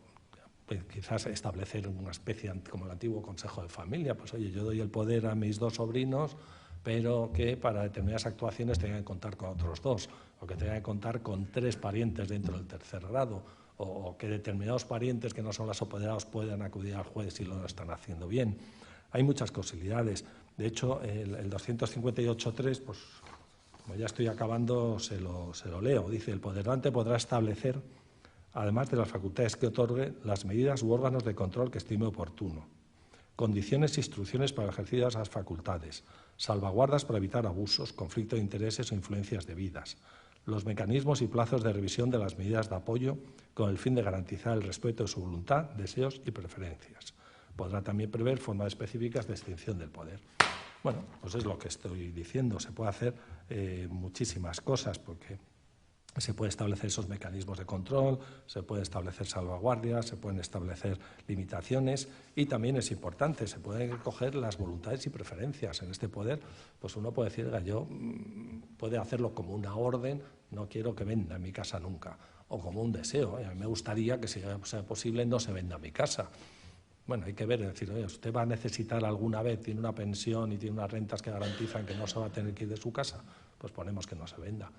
quizás establecer una especie como el antiguo Consejo de Familia. Pues oye, yo doy el poder a mis 2 sobrinos, pero que para determinadas actuaciones tengan que contar con otros 2 o que tengan que contar con 3 parientes dentro del tercer grado, o que determinados parientes que no son los apoderados puedan acudir al juez si lo están haciendo bien. Hay muchas posibilidades. De hecho, el 258.3, pues como ya estoy acabando, se lo leo. Dice: el poderante podrá establecer, además de las facultades que otorgue, las medidas u órganos de control que estime oportuno, condiciones e instrucciones para ejercer esas facultades, salvaguardas para evitar abusos, conflicto de intereses o influencias debidas, los mecanismos y plazos de revisión de las medidas de apoyo con el fin de garantizar el respeto de su voluntad, deseos y preferencias. Podrá también prever formas específicas de extinción del poder. Bueno, pues es lo que estoy diciendo. Se puede hacer muchísimas cosas, porque se pueden establecer esos mecanismos de control, se pueden establecer salvaguardias, se pueden establecer limitaciones y también es importante, se pueden recoger las voluntades y preferencias. En este poder, pues uno puede decir, yo puede hacerlo como una orden, no quiero que venda en mi casa nunca, o como un deseo, a mí me gustaría que, si sea posible, no se venda en mi casa. Bueno, hay que ver, es decir, oye, usted va a necesitar alguna vez, tiene una pensión y tiene unas rentas que garantizan que no se va a tener que ir de su casa, pues ponemos que no se venda.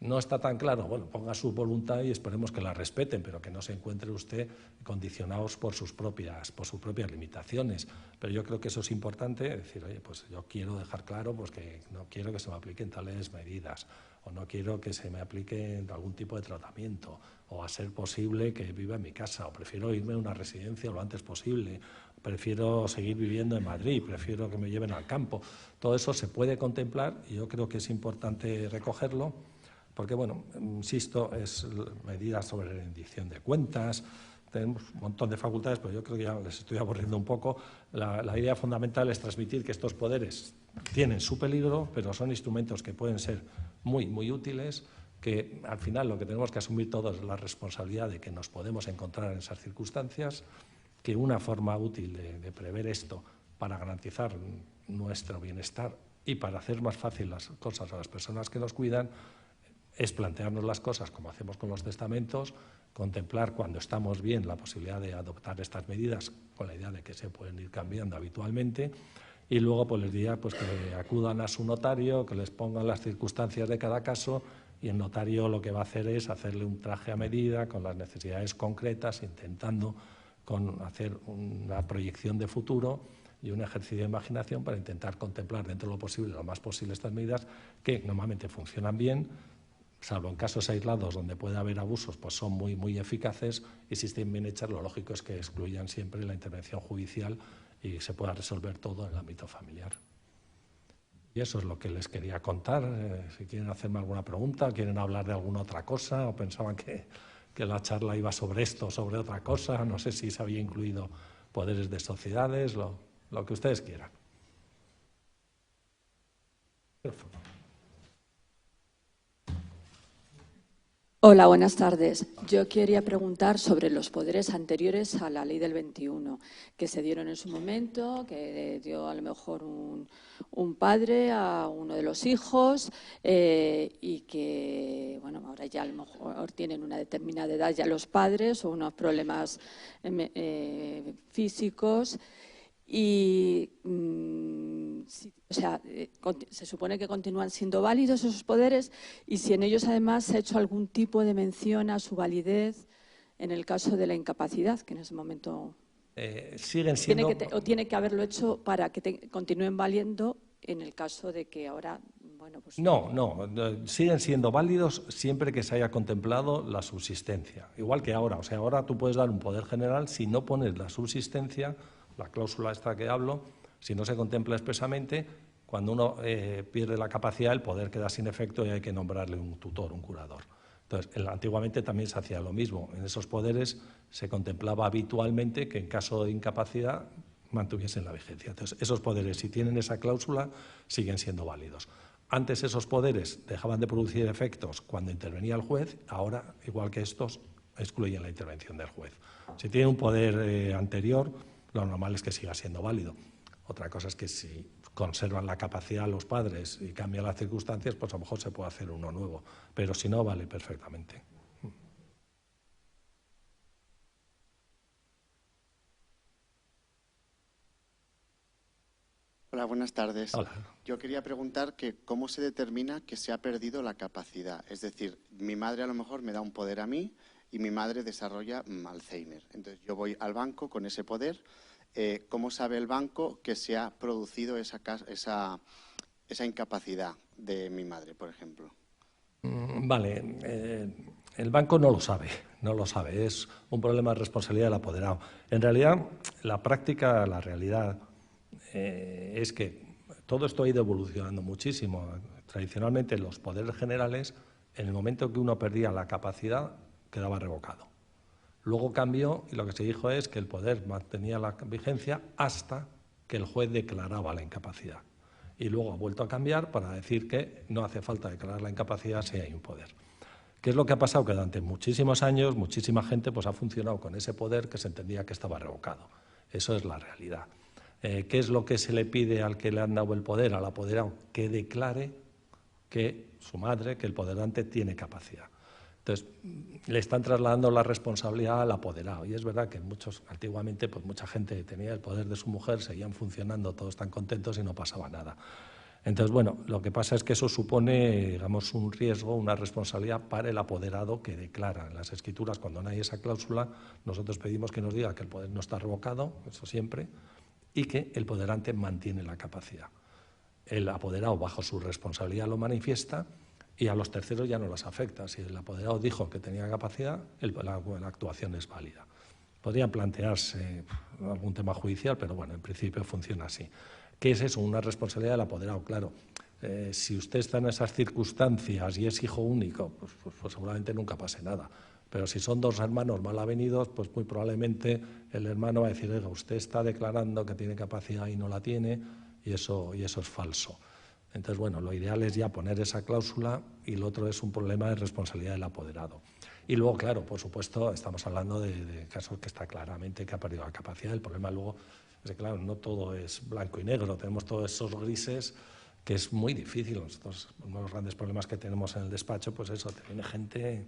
No está tan claro, bueno, ponga su voluntad y esperemos que la respeten, pero que no se encuentre usted condicionados por sus propias limitaciones. Pero yo creo que eso es importante, decir, oye, pues yo quiero dejar claro pues que no quiero que se me apliquen tales medidas, o no quiero que se me aplique algún tipo de tratamiento, o a ser posible que viva en mi casa, o prefiero irme a una residencia lo antes posible, prefiero seguir viviendo en Madrid, prefiero que me lleven al campo. Todo eso se puede contemplar y yo creo que es importante recogerlo, porque, bueno, insisto, es medidas sobre rendición de cuentas, tenemos un montón de facultades, pero yo creo que ya les estoy aburriendo un poco. La idea fundamental es transmitir que estos poderes tienen su peligro, pero son instrumentos que pueden ser muy, muy útiles, que al final lo que tenemos que asumir todos es la responsabilidad de que nos podemos encontrar en esas circunstancias, que una forma útil de prever esto para garantizar nuestro bienestar y para hacer más fácil las cosas a las personas que nos cuidan es plantearnos las cosas como hacemos con los testamentos, contemplar cuando estamos bien la posibilidad de adoptar estas medidas con la idea de que se pueden ir cambiando habitualmente y luego pues les diría pues, que acudan a su notario, que les pongan las circunstancias de cada caso y el notario lo que va a hacer es hacerle un traje a medida con las necesidades concretas, intentando hacer una proyección de futuro y un ejercicio de imaginación para intentar contemplar dentro de lo posible, lo más posible, estas medidas que normalmente funcionan bien, salvo en casos aislados donde puede haber abusos, pues son muy, muy eficaces y si estén bien hechas, lo lógico es que excluyan siempre la intervención judicial y se pueda resolver todo en el ámbito familiar. Y eso es lo que les quería contar. Si quieren hacerme alguna pregunta, quieren hablar de alguna otra cosa o pensaban que la charla iba sobre esto o sobre otra cosa, no sé si se había incluido poderes de sociedades, lo que ustedes quieran. Perfecto. Hola, buenas tardes. Yo quería preguntar sobre los poderes anteriores a la ley del 21, que se dieron en su momento, que dio a lo mejor un padre a uno de los hijos y que, bueno, ahora ya a lo mejor tienen una determinada edad ya los padres o unos problemas físicos. Y se supone que continúan siendo válidos esos poderes y si en ellos además se ha hecho algún tipo de mención a su validez en el caso de la incapacidad, que en ese momento... siguen siendo... Tiene que haberlo hecho para que continúen valiendo en el caso de que ahora... Bueno, pues... No, siguen siendo válidos siempre que se haya contemplado la subsistencia. Igual que ahora, o sea, ahora tú puedes dar un poder general si no pones la subsistencia, la cláusula esta que hablo, si no se contempla expresamente, cuando uno pierde la capacidad, el poder queda sin efecto y hay que nombrarle un tutor, un curador. Entonces, antiguamente también se hacía lo mismo. En esos poderes se contemplaba habitualmente que en caso de incapacidad mantuviesen la vigencia. Entonces, esos poderes, si tienen esa cláusula, siguen siendo válidos. Antes esos poderes dejaban de producir efectos cuando intervenía el juez, ahora, igual que estos, excluyen la intervención del juez. Si tiene un poder anterior, lo normal es que siga siendo válido. Otra cosa es que si conservan la capacidad los padres y cambian las circunstancias, pues a lo mejor se puede hacer uno nuevo, pero si no, vale perfectamente. Hola, buenas tardes. Hola. Yo quería preguntar que cómo se determina que se ha perdido la capacidad. Es decir, mi madre a lo mejor me da un poder a mí y mi madre desarrolla Alzheimer. Entonces yo voy al banco con ese poder. ¿Cómo sabe el banco que se ha producido esa incapacidad de mi madre, por ejemplo? Vale, el banco no lo sabe, es un problema de responsabilidad del apoderado. En realidad, la práctica, la realidad es que todo esto ha ido evolucionando muchísimo. Tradicionalmente, los poderes generales, en el momento que uno perdía la capacidad, quedaba revocado. Luego cambió y lo que se dijo es que el poder mantenía la vigencia hasta que el juez declaraba la incapacidad. Y luego ha vuelto a cambiar para decir que no hace falta declarar la incapacidad si hay un poder. ¿Qué es lo que ha pasado? Que durante muchísimos años, muchísima gente pues, ha funcionado con ese poder que se entendía que estaba revocado. Eso es la realidad. ¿Qué es lo que se le pide al que le han dado el poder, al apoderado? Que declare que su madre, que el poderante, tiene capacidad. Entonces, le están trasladando la responsabilidad al apoderado. Y es verdad que antiguamente, pues mucha gente tenía el poder de su mujer, seguían funcionando, todos tan contentos y no pasaba nada. Entonces, bueno, lo que pasa es que eso supone, digamos, un riesgo, una responsabilidad para el apoderado que declara. En las escrituras, cuando no hay esa cláusula, nosotros pedimos que nos diga que el poder no está revocado, eso siempre, y que el poderante mantiene la capacidad. El apoderado, bajo su responsabilidad, lo manifiesta y a los terceros ya no los afecta. Si el apoderado dijo que tenía capacidad, la actuación es válida. Podría plantearse algún tema judicial, pero bueno, en principio funciona así. ¿Qué es eso? Una responsabilidad del apoderado, claro. Si usted está en esas circunstancias y es hijo único, pues seguramente nunca pase nada. Pero si son dos hermanos mal avenidos, pues muy probablemente el hermano va a decir, oiga, usted está declarando que tiene capacidad y no la tiene, y eso es falso. Entonces, bueno, lo ideal es ya poner esa cláusula y lo otro es un problema de responsabilidad del apoderado. Y luego, claro, por supuesto, estamos hablando de casos que está claramente que ha perdido la capacidad. El problema luego es que, claro, no todo es blanco y negro, tenemos todos esos grises que es muy difícil. Nosotros, uno de los grandes problemas que tenemos en el despacho, pues eso, te viene gente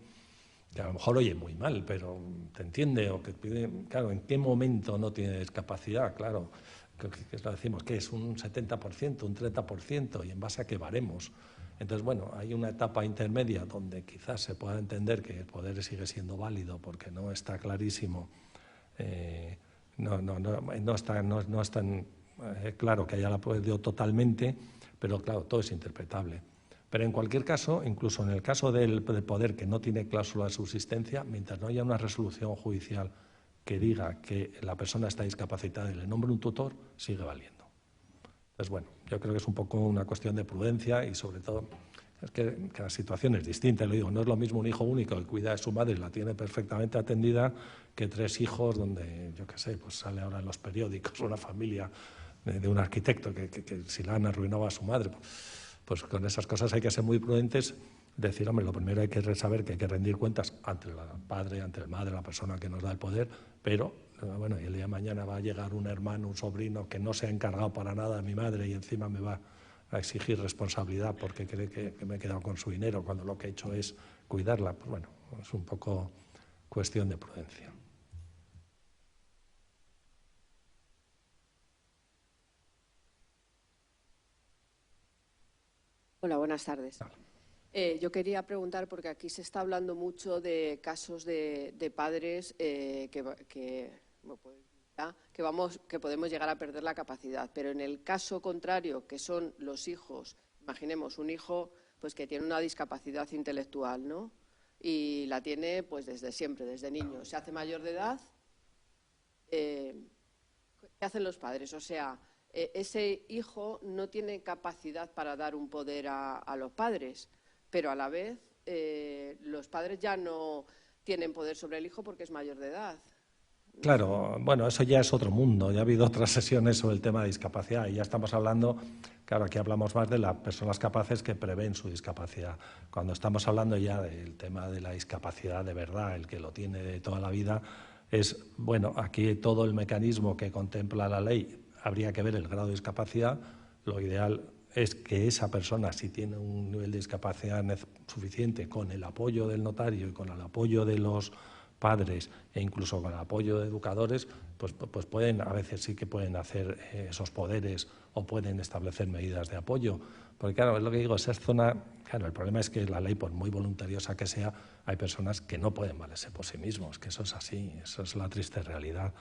que a lo mejor oye muy mal, pero te entiende o que pide, claro, ¿en qué momento no tienes capacidad? Claro, que lo decimos, que es un 70%, un 30%, y en base a qué baremos. Entonces, bueno, hay una etapa intermedia donde quizás se pueda entender que el poder sigue siendo válido porque no está clarísimo, no es tan claro que haya la perdido totalmente, pero claro, todo es interpretable. Pero en cualquier caso, incluso en el caso del poder que no tiene cláusula de subsistencia, mientras no haya una resolución judicial que diga que la persona está discapacitada y le nombre un tutor, sigue valiendo. Entonces, bueno, yo creo que es un poco una cuestión de prudencia y sobre todo es que la situación es distinta. Lo digo, no es lo mismo un hijo único que cuida de su madre y la tiene perfectamente atendida que tres hijos donde, yo qué sé, pues sale ahora en los periódicos una familia de un arquitecto que si la han arruinado a su madre. Pues con esas cosas hay que ser muy prudentes, decir, hombre, lo primero hay que saber que hay que rendir cuentas ante el padre, ante la madre, la persona que nos da el poder, pero, bueno, y el día de mañana va a llegar un hermano, un sobrino que no se ha encargado para nada de mi madre y encima me va a exigir responsabilidad porque cree que me he quedado con su dinero cuando lo que he hecho es cuidarla. Pues bueno, es un poco cuestión de prudencia. Hola, buenas tardes. Yo quería preguntar, porque aquí se está hablando mucho de casos de padres que que podemos llegar a perder la capacidad. Pero en el caso contrario, que son los hijos, imaginemos un hijo pues que tiene una discapacidad intelectual, ¿no? Y la tiene pues desde siempre, desde niño. Se hace mayor de edad, ¿qué hacen los padres? O sea, ese hijo no tiene capacidad para dar un poder a los padres, pero a la vez los padres ya no tienen poder sobre el hijo porque es mayor de edad. Claro, bueno, eso ya es otro mundo. Ya ha habido otras sesiones sobre el tema de discapacidad y ya estamos hablando, claro, aquí hablamos más de las personas capaces que prevén su discapacidad. Cuando estamos hablando ya del tema de la discapacidad de verdad, el que lo tiene de toda la vida, es, bueno, aquí todo el mecanismo que contempla la ley, habría que ver el grado de discapacidad. Lo ideal es que esa persona, si tiene un nivel de discapacidad suficiente, con el apoyo del notario y con el apoyo de los padres e incluso con el apoyo de educadores, pues pueden, a veces sí que pueden hacer esos poderes o pueden establecer medidas de apoyo. Porque claro, es lo que digo, esa zona, claro, el problema es que la ley, por muy voluntariosa que sea, hay personas que no pueden valerse por sí mismos, que eso es así, eso es la triste realidad.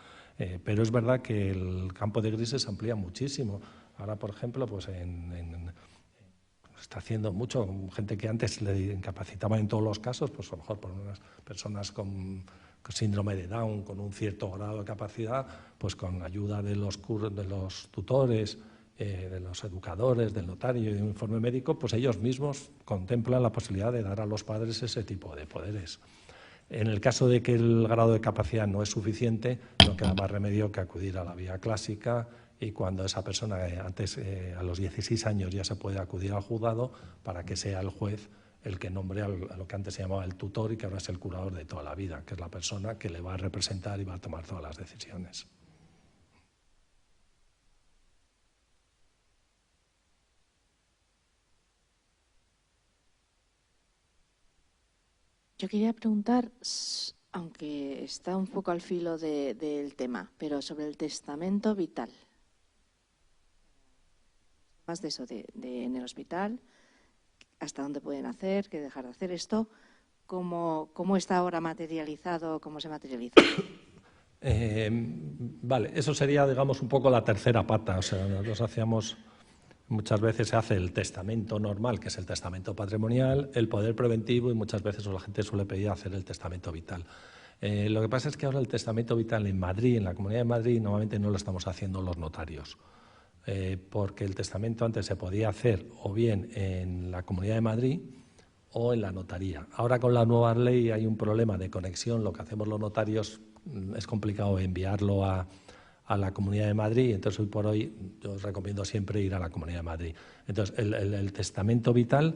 Pero es verdad que el campo de grises se amplía muchísimo. Ahora, por ejemplo, pues está haciendo mucho, gente que antes le incapacitaba en todos los casos, pues a lo mejor por unas personas con síndrome de Down, con un cierto grado de capacidad, pues con ayuda de los tutores, de los educadores, del notario y de un informe médico, pues ellos mismos contemplan la posibilidad de dar a los padres ese tipo de poderes. En el caso de que el grado de capacidad no es suficiente, no queda más remedio que acudir a la vía clásica, y cuando esa persona, antes a los 16 años ya se puede acudir al juzgado para que sea el juez el que nombre a lo que antes se llamaba el tutor y que ahora es el curador de toda la vida, que es la persona que le va a representar y va a tomar todas las decisiones. Yo quería preguntar, aunque está un poco al filo del tema, pero sobre el testamento vital. Más de eso, en el hospital, hasta dónde pueden hacer, qué dejar de hacer esto, cómo está ahora materializado, cómo se materializa. Vale, eso sería, digamos, un poco la tercera pata. O sea, nosotros hacíamos, muchas veces se hace el testamento normal, que es el testamento patrimonial, el poder preventivo, y muchas veces la gente suele pedir hacer el testamento vital. Lo que pasa es que ahora el testamento vital en Madrid, en la Comunidad de Madrid, normalmente no lo estamos haciendo los notarios. Porque el testamento antes se podía hacer o bien en la Comunidad de Madrid o en la notaría. Ahora con la nueva ley hay un problema de conexión, lo que hacemos los notarios es complicado enviarlo a la Comunidad de Madrid, entonces hoy por hoy yo os recomiendo siempre ir a la Comunidad de Madrid. Entonces el testamento vital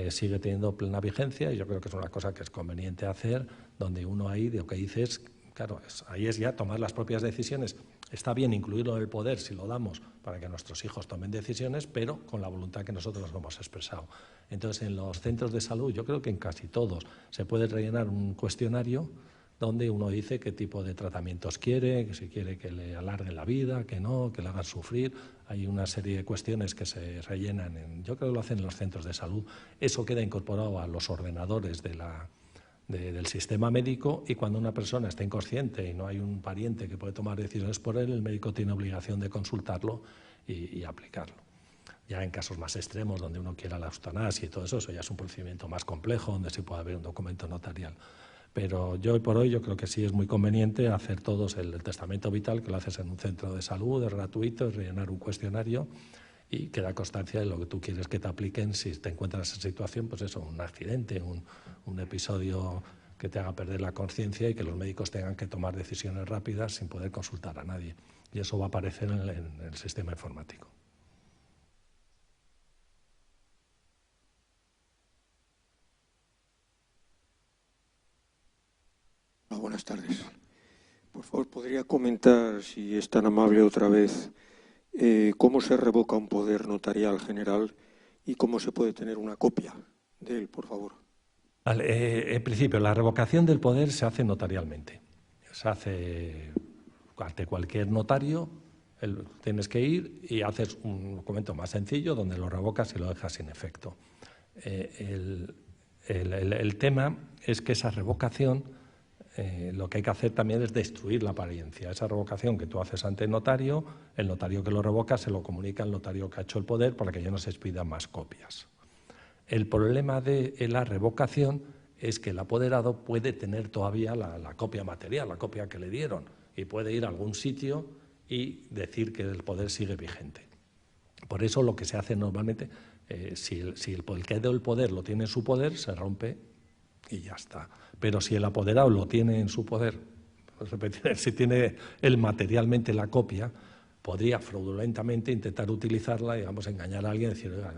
sigue teniendo plena vigencia y yo creo que es una cosa que es conveniente hacer, donde uno ahí lo que dice es, claro, ahí es ya tomar las propias decisiones. Está bien incluirlo en el poder si lo damos para que nuestros hijos tomen decisiones, pero con la voluntad que nosotros nos hemos expresado. Entonces, en los centros de salud, yo creo que en casi todos, se puede rellenar un cuestionario donde uno dice qué tipo de tratamientos quiere, que si quiere que le alarguen la vida, que no, que le hagan sufrir. Hay una serie de cuestiones que se rellenan, yo creo que lo hacen en los centros de salud. Eso queda incorporado a los ordenadores del sistema médico, y cuando una persona está inconsciente y no hay un pariente que puede tomar decisiones por él, el médico tiene obligación de consultarlo y aplicarlo. Ya en casos más extremos, donde uno quiera la eutanasia y todo eso, ya es un procedimiento más complejo, donde sí puede haber un documento notarial. Pero yo hoy por hoy yo creo que sí es muy conveniente hacer todos el testamento vital, que lo haces en un centro de salud, es gratuito, es rellenar un cuestionario y queda constancia de lo que tú quieres que te apliquen si te encuentras en situación, pues eso, un accidente, un episodio que te haga perder la conciencia y que los médicos tengan que tomar decisiones rápidas sin poder consultar a nadie. Y eso va a aparecer en el sistema informático. Buenas tardes. Por favor, ¿podría comentar, si es tan amable otra vez, cómo se revoca un poder notarial general y cómo se puede tener una copia de él, por favor? Vale, en principio, la revocación del poder se hace notarialmente. Se hace ante cualquier notario, tienes que ir y haces un documento más sencillo donde lo revocas y lo dejas sin efecto. El tema es que esa revocación lo que hay que hacer también es destruir la apariencia. Esa revocación que tú haces ante el notario que lo revoca se lo comunica al notario que ha hecho el poder para que ya no se expidan más copias. El problema de la revocación es que el apoderado puede tener todavía la copia material, la copia que le dieron, y puede ir a algún sitio y decir que el poder sigue vigente. Por eso lo que se hace normalmente, si el que dio el poder lo tiene en su poder, se rompe y ya está. Pero si el apoderado lo tiene en su poder, si tiene él materialmente la copia, podría fraudulentamente intentar utilizarla, digamos, engañar a alguien y decir, oiga,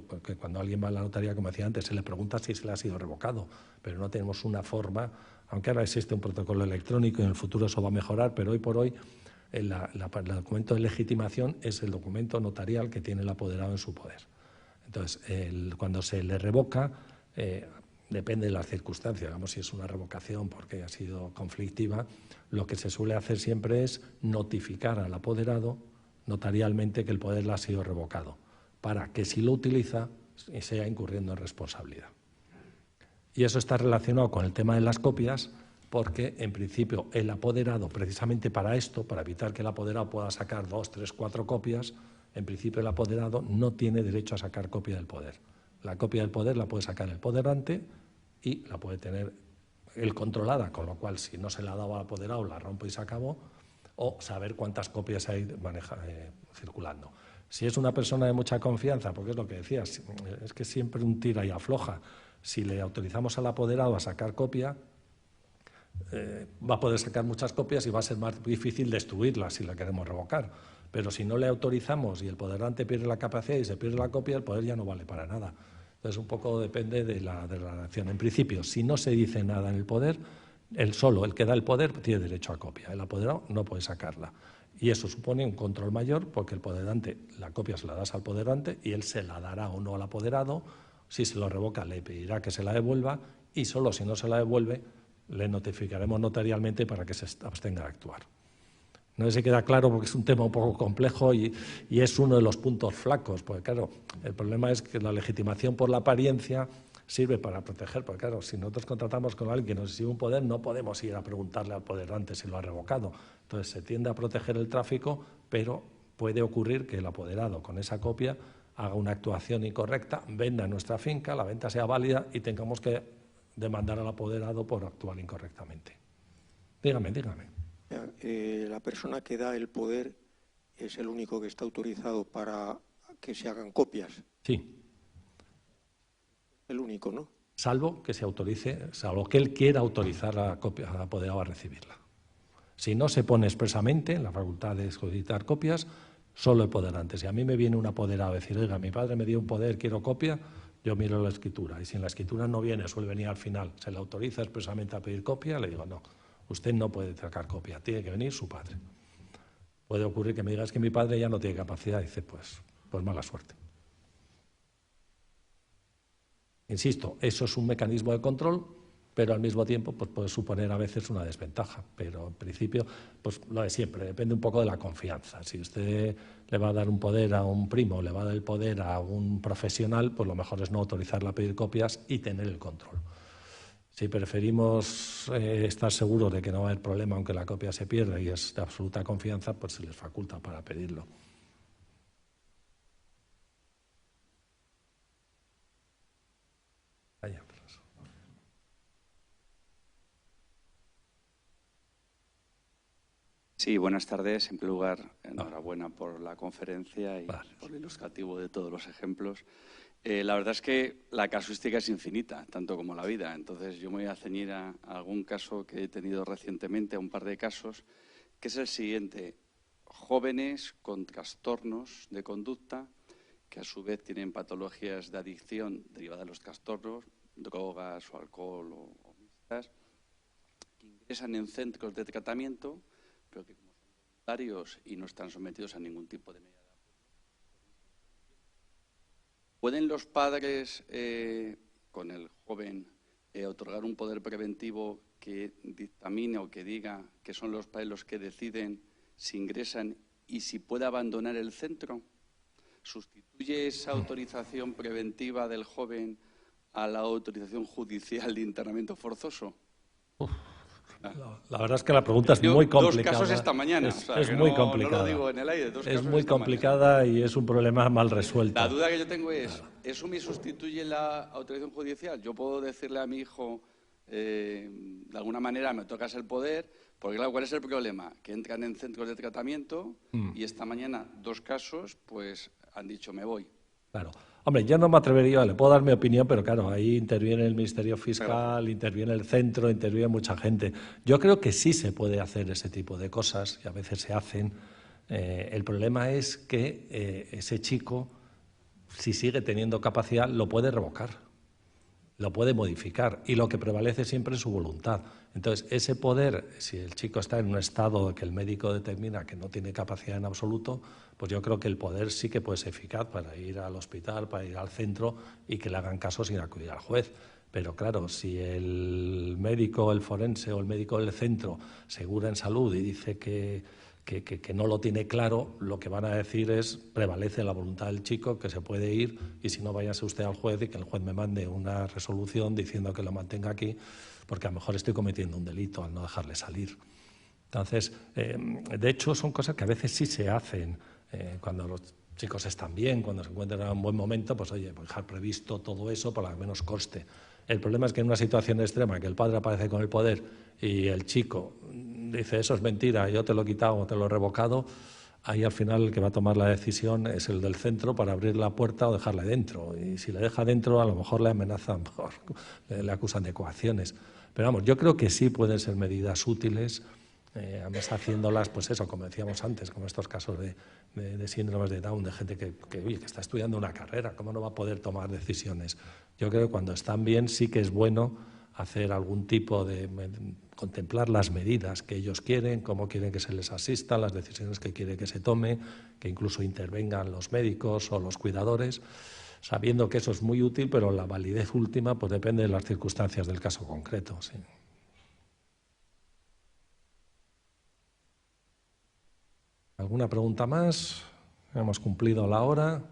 porque cuando alguien va a la notaría, como decía antes, se le pregunta si se le ha sido revocado, pero no tenemos una forma, aunque ahora existe un protocolo electrónico y en el futuro eso va a mejorar, pero hoy por hoy el documento de legitimación es el documento notarial que tiene el apoderado en su poder. Entonces, cuando se le revoca, depende de las circunstancias, digamos, si es una revocación porque ha sido conflictiva, lo que se suele hacer siempre es notificar al apoderado notarialmente que el poder le ha sido revocado, para que si lo utiliza sea incurriendo en responsabilidad. Y eso está relacionado con el tema de las copias, porque en principio el apoderado, precisamente para esto, para evitar que el apoderado pueda sacar 2, 3, 4 copias, en principio el apoderado no tiene derecho a sacar copia del poder. La copia del poder la puede sacar el poderante y la puede tener él controlada, con lo cual si no se la ha dado al apoderado la rompo y se acabó, o saber cuántas copias hay circulando. Si es una persona de mucha confianza, porque es lo que decías, es que siempre un tira y afloja. Si le autorizamos al apoderado a sacar copia, va a poder sacar muchas copias y va a ser más difícil destruirlas si la queremos revocar. Pero si no le autorizamos y el poderante pierde la capacidad y se pierde la copia, el poder ya no vale para nada. Entonces, un poco depende de la acción. En principio, si no se dice nada en el poder, el que da el poder tiene derecho a copia. El apoderado no puede sacarla. Y eso supone un control mayor porque el poderante, la copia se la das al poderante y él se la dará o no al apoderado. Si se lo revoca, le pedirá que se la devuelva y solo si no se la devuelve, le notificaremos notarialmente para que se abstenga de actuar. No sé si queda claro porque es un tema un poco complejo y es uno de los puntos flacos, porque claro, el problema es que la legitimación por la apariencia sirve para proteger, porque claro, si nosotros contratamos con alguien que nos exhibe un poder, no podemos ir a preguntarle al poderante si lo ha revocado. Entonces se tiende a proteger el tráfico, pero puede ocurrir que el apoderado con esa copia haga una actuación incorrecta, venda nuestra finca, la venta sea válida y tengamos que demandar al apoderado por actuar incorrectamente. Dígame. La persona que da el poder es el único que está autorizado para que se hagan copias. Sí. El único, ¿no? Salvo que se autorice, salvo que él quiera autorizar al apoderado a recibirla. Si no se pone expresamente en la facultad de solicitar copias, solo el poderante. Si a mí me viene un apoderado a decir, oiga, mi padre me dio un poder, quiero copia, yo miro la escritura. Y si en la escritura no viene, suele venir al final, se le autoriza expresamente a pedir copia, le digo, no, usted no puede sacar copia, tiene que venir su padre. Puede ocurrir que me diga, es que mi padre ya no tiene capacidad, y dice, pues mala suerte. Insisto, eso es un mecanismo de control, pero al mismo tiempo pues puede suponer a veces una desventaja. Pero en principio, pues lo de siempre, depende un poco de la confianza. Si usted le va a dar un poder a un primo, le va a dar el poder a un profesional, pues lo mejor es no autorizarle a pedir copias y tener el control. Si preferimos estar seguros de que no va a haber problema aunque la copia se pierda y es de absoluta confianza, pues se les faculta para pedirlo. Sí, buenas tardes. En primer lugar, enhorabuena por la conferencia y por lo ilustrativo de todos los ejemplos. La verdad es que la casuística es infinita, tanto como la vida. Entonces, yo me voy a ceñir a algún caso que he tenido recientemente, a un par de casos, que es el siguiente. Jóvenes con trastornos de conducta, que a su vez tienen patologías de adicción derivadas de los trastornos, drogas o alcohol o mixtas, que ingresan en centros de tratamiento, pero que como son voluntarios y no están sometidos a ningún tipo de medida de apoyo. ¿Pueden los padres, con el joven, otorgar un poder preventivo que dictamine o que diga que son los padres los que deciden si ingresan y si puede abandonar el centro? ¿Sustituye esa autorización preventiva del joven a la autorización judicial de internamiento forzoso? La verdad es que la pregunta es muy complicada. 2 casos esta mañana. Es muy complicada. No lo digo en el aire. 2 es casos muy esta complicada mañana. y es un problema mal resuelto. La duda que yo tengo es, ¿eso me sustituye la autorización judicial? Yo puedo decirle a mi hijo, de alguna manera, me tocas el poder, porque claro, ¿cuál es el problema? Que entran en centros de tratamiento y esta mañana 2 casos, pues han dicho, me voy. Claro. Hombre, yo no me atrevería, le puedo dar mi opinión, pero claro, ahí interviene el Ministerio Fiscal, interviene el centro, interviene mucha gente. Yo creo que sí se puede hacer ese tipo de cosas y a veces se hacen. El problema es que ese chico, si sigue teniendo capacidad, lo puede revocar, lo puede modificar y lo que prevalece siempre es su voluntad. Entonces, ese poder, si el chico está en un estado que el médico determina que no tiene capacidad en absoluto, pues yo creo que el poder sí que puede ser eficaz para ir al hospital, para ir al centro y que le hagan caso sin acudir al juez. Pero claro, si el médico, el forense o el médico del centro asegura en salud y dice que no lo tiene claro, lo que van a decir es prevalece la voluntad del chico, que se puede ir y si no, váyase usted al juez y que el juez me mande una resolución diciendo que lo mantenga aquí, porque a lo mejor estoy cometiendo un delito al no dejarle salir. Entonces, de hecho, son cosas que a veces sí se hacen cuando los chicos están bien, cuando se encuentran en un buen momento, pues oye, pues dejar previsto todo eso para que menos coste. El problema es que en una situación extrema, que el padre aparece con el poder y el chico dice eso es mentira, yo te lo he quitado o te lo he revocado, ahí al final el que va a tomar la decisión es el del centro para abrir la puerta o dejarle dentro. Y si le deja dentro, a lo mejor le amenazan, le acusan de coacciones. Pero vamos, yo creo que sí pueden ser medidas útiles, además haciéndolas, pues eso, como decíamos antes, como estos casos de síndromes de Down, de gente que está estudiando una carrera, ¿cómo no va a poder tomar decisiones? Yo creo que cuando están bien sí que es bueno hacer algún tipo de contemplar las medidas que ellos quieren, cómo quieren que se les asista, las decisiones que quieren que se tome, que incluso intervengan los médicos o los cuidadores, sabiendo que eso es muy útil, pero la validez última pues depende de las circunstancias del caso concreto. Sí. ¿Alguna pregunta más? Hemos cumplido la hora.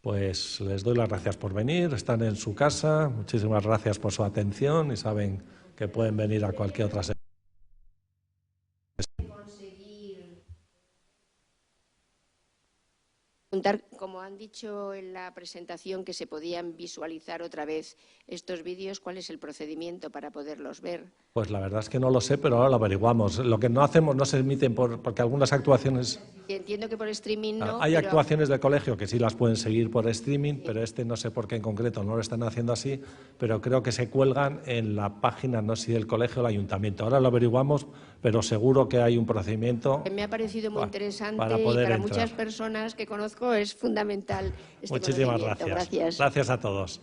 Pues les doy las gracias por venir, están en su casa, muchísimas gracias por su atención y saben que pueden venir a cualquier otra sesión. Como han dicho en la presentación que se podían visualizar otra vez estos vídeos, ¿cuál es el procedimiento para poderlos ver? Pues la verdad es que no lo sé, pero ahora lo averiguamos. Lo que no hacemos no se emiten porque algunas actuaciones... Entiendo que por streaming no. Hay actuaciones del colegio que sí las pueden seguir por streaming, sí. Pero no sé por qué en concreto no lo están haciendo así, pero creo que se cuelgan en la página, no sé si del colegio o del ayuntamiento. Ahora lo averiguamos, pero seguro que hay un procedimiento. Me ha parecido muy interesante para y para entrar. Muchas personas que conozco es fundamental este Muchísimas conocimiento. Gracias a todos.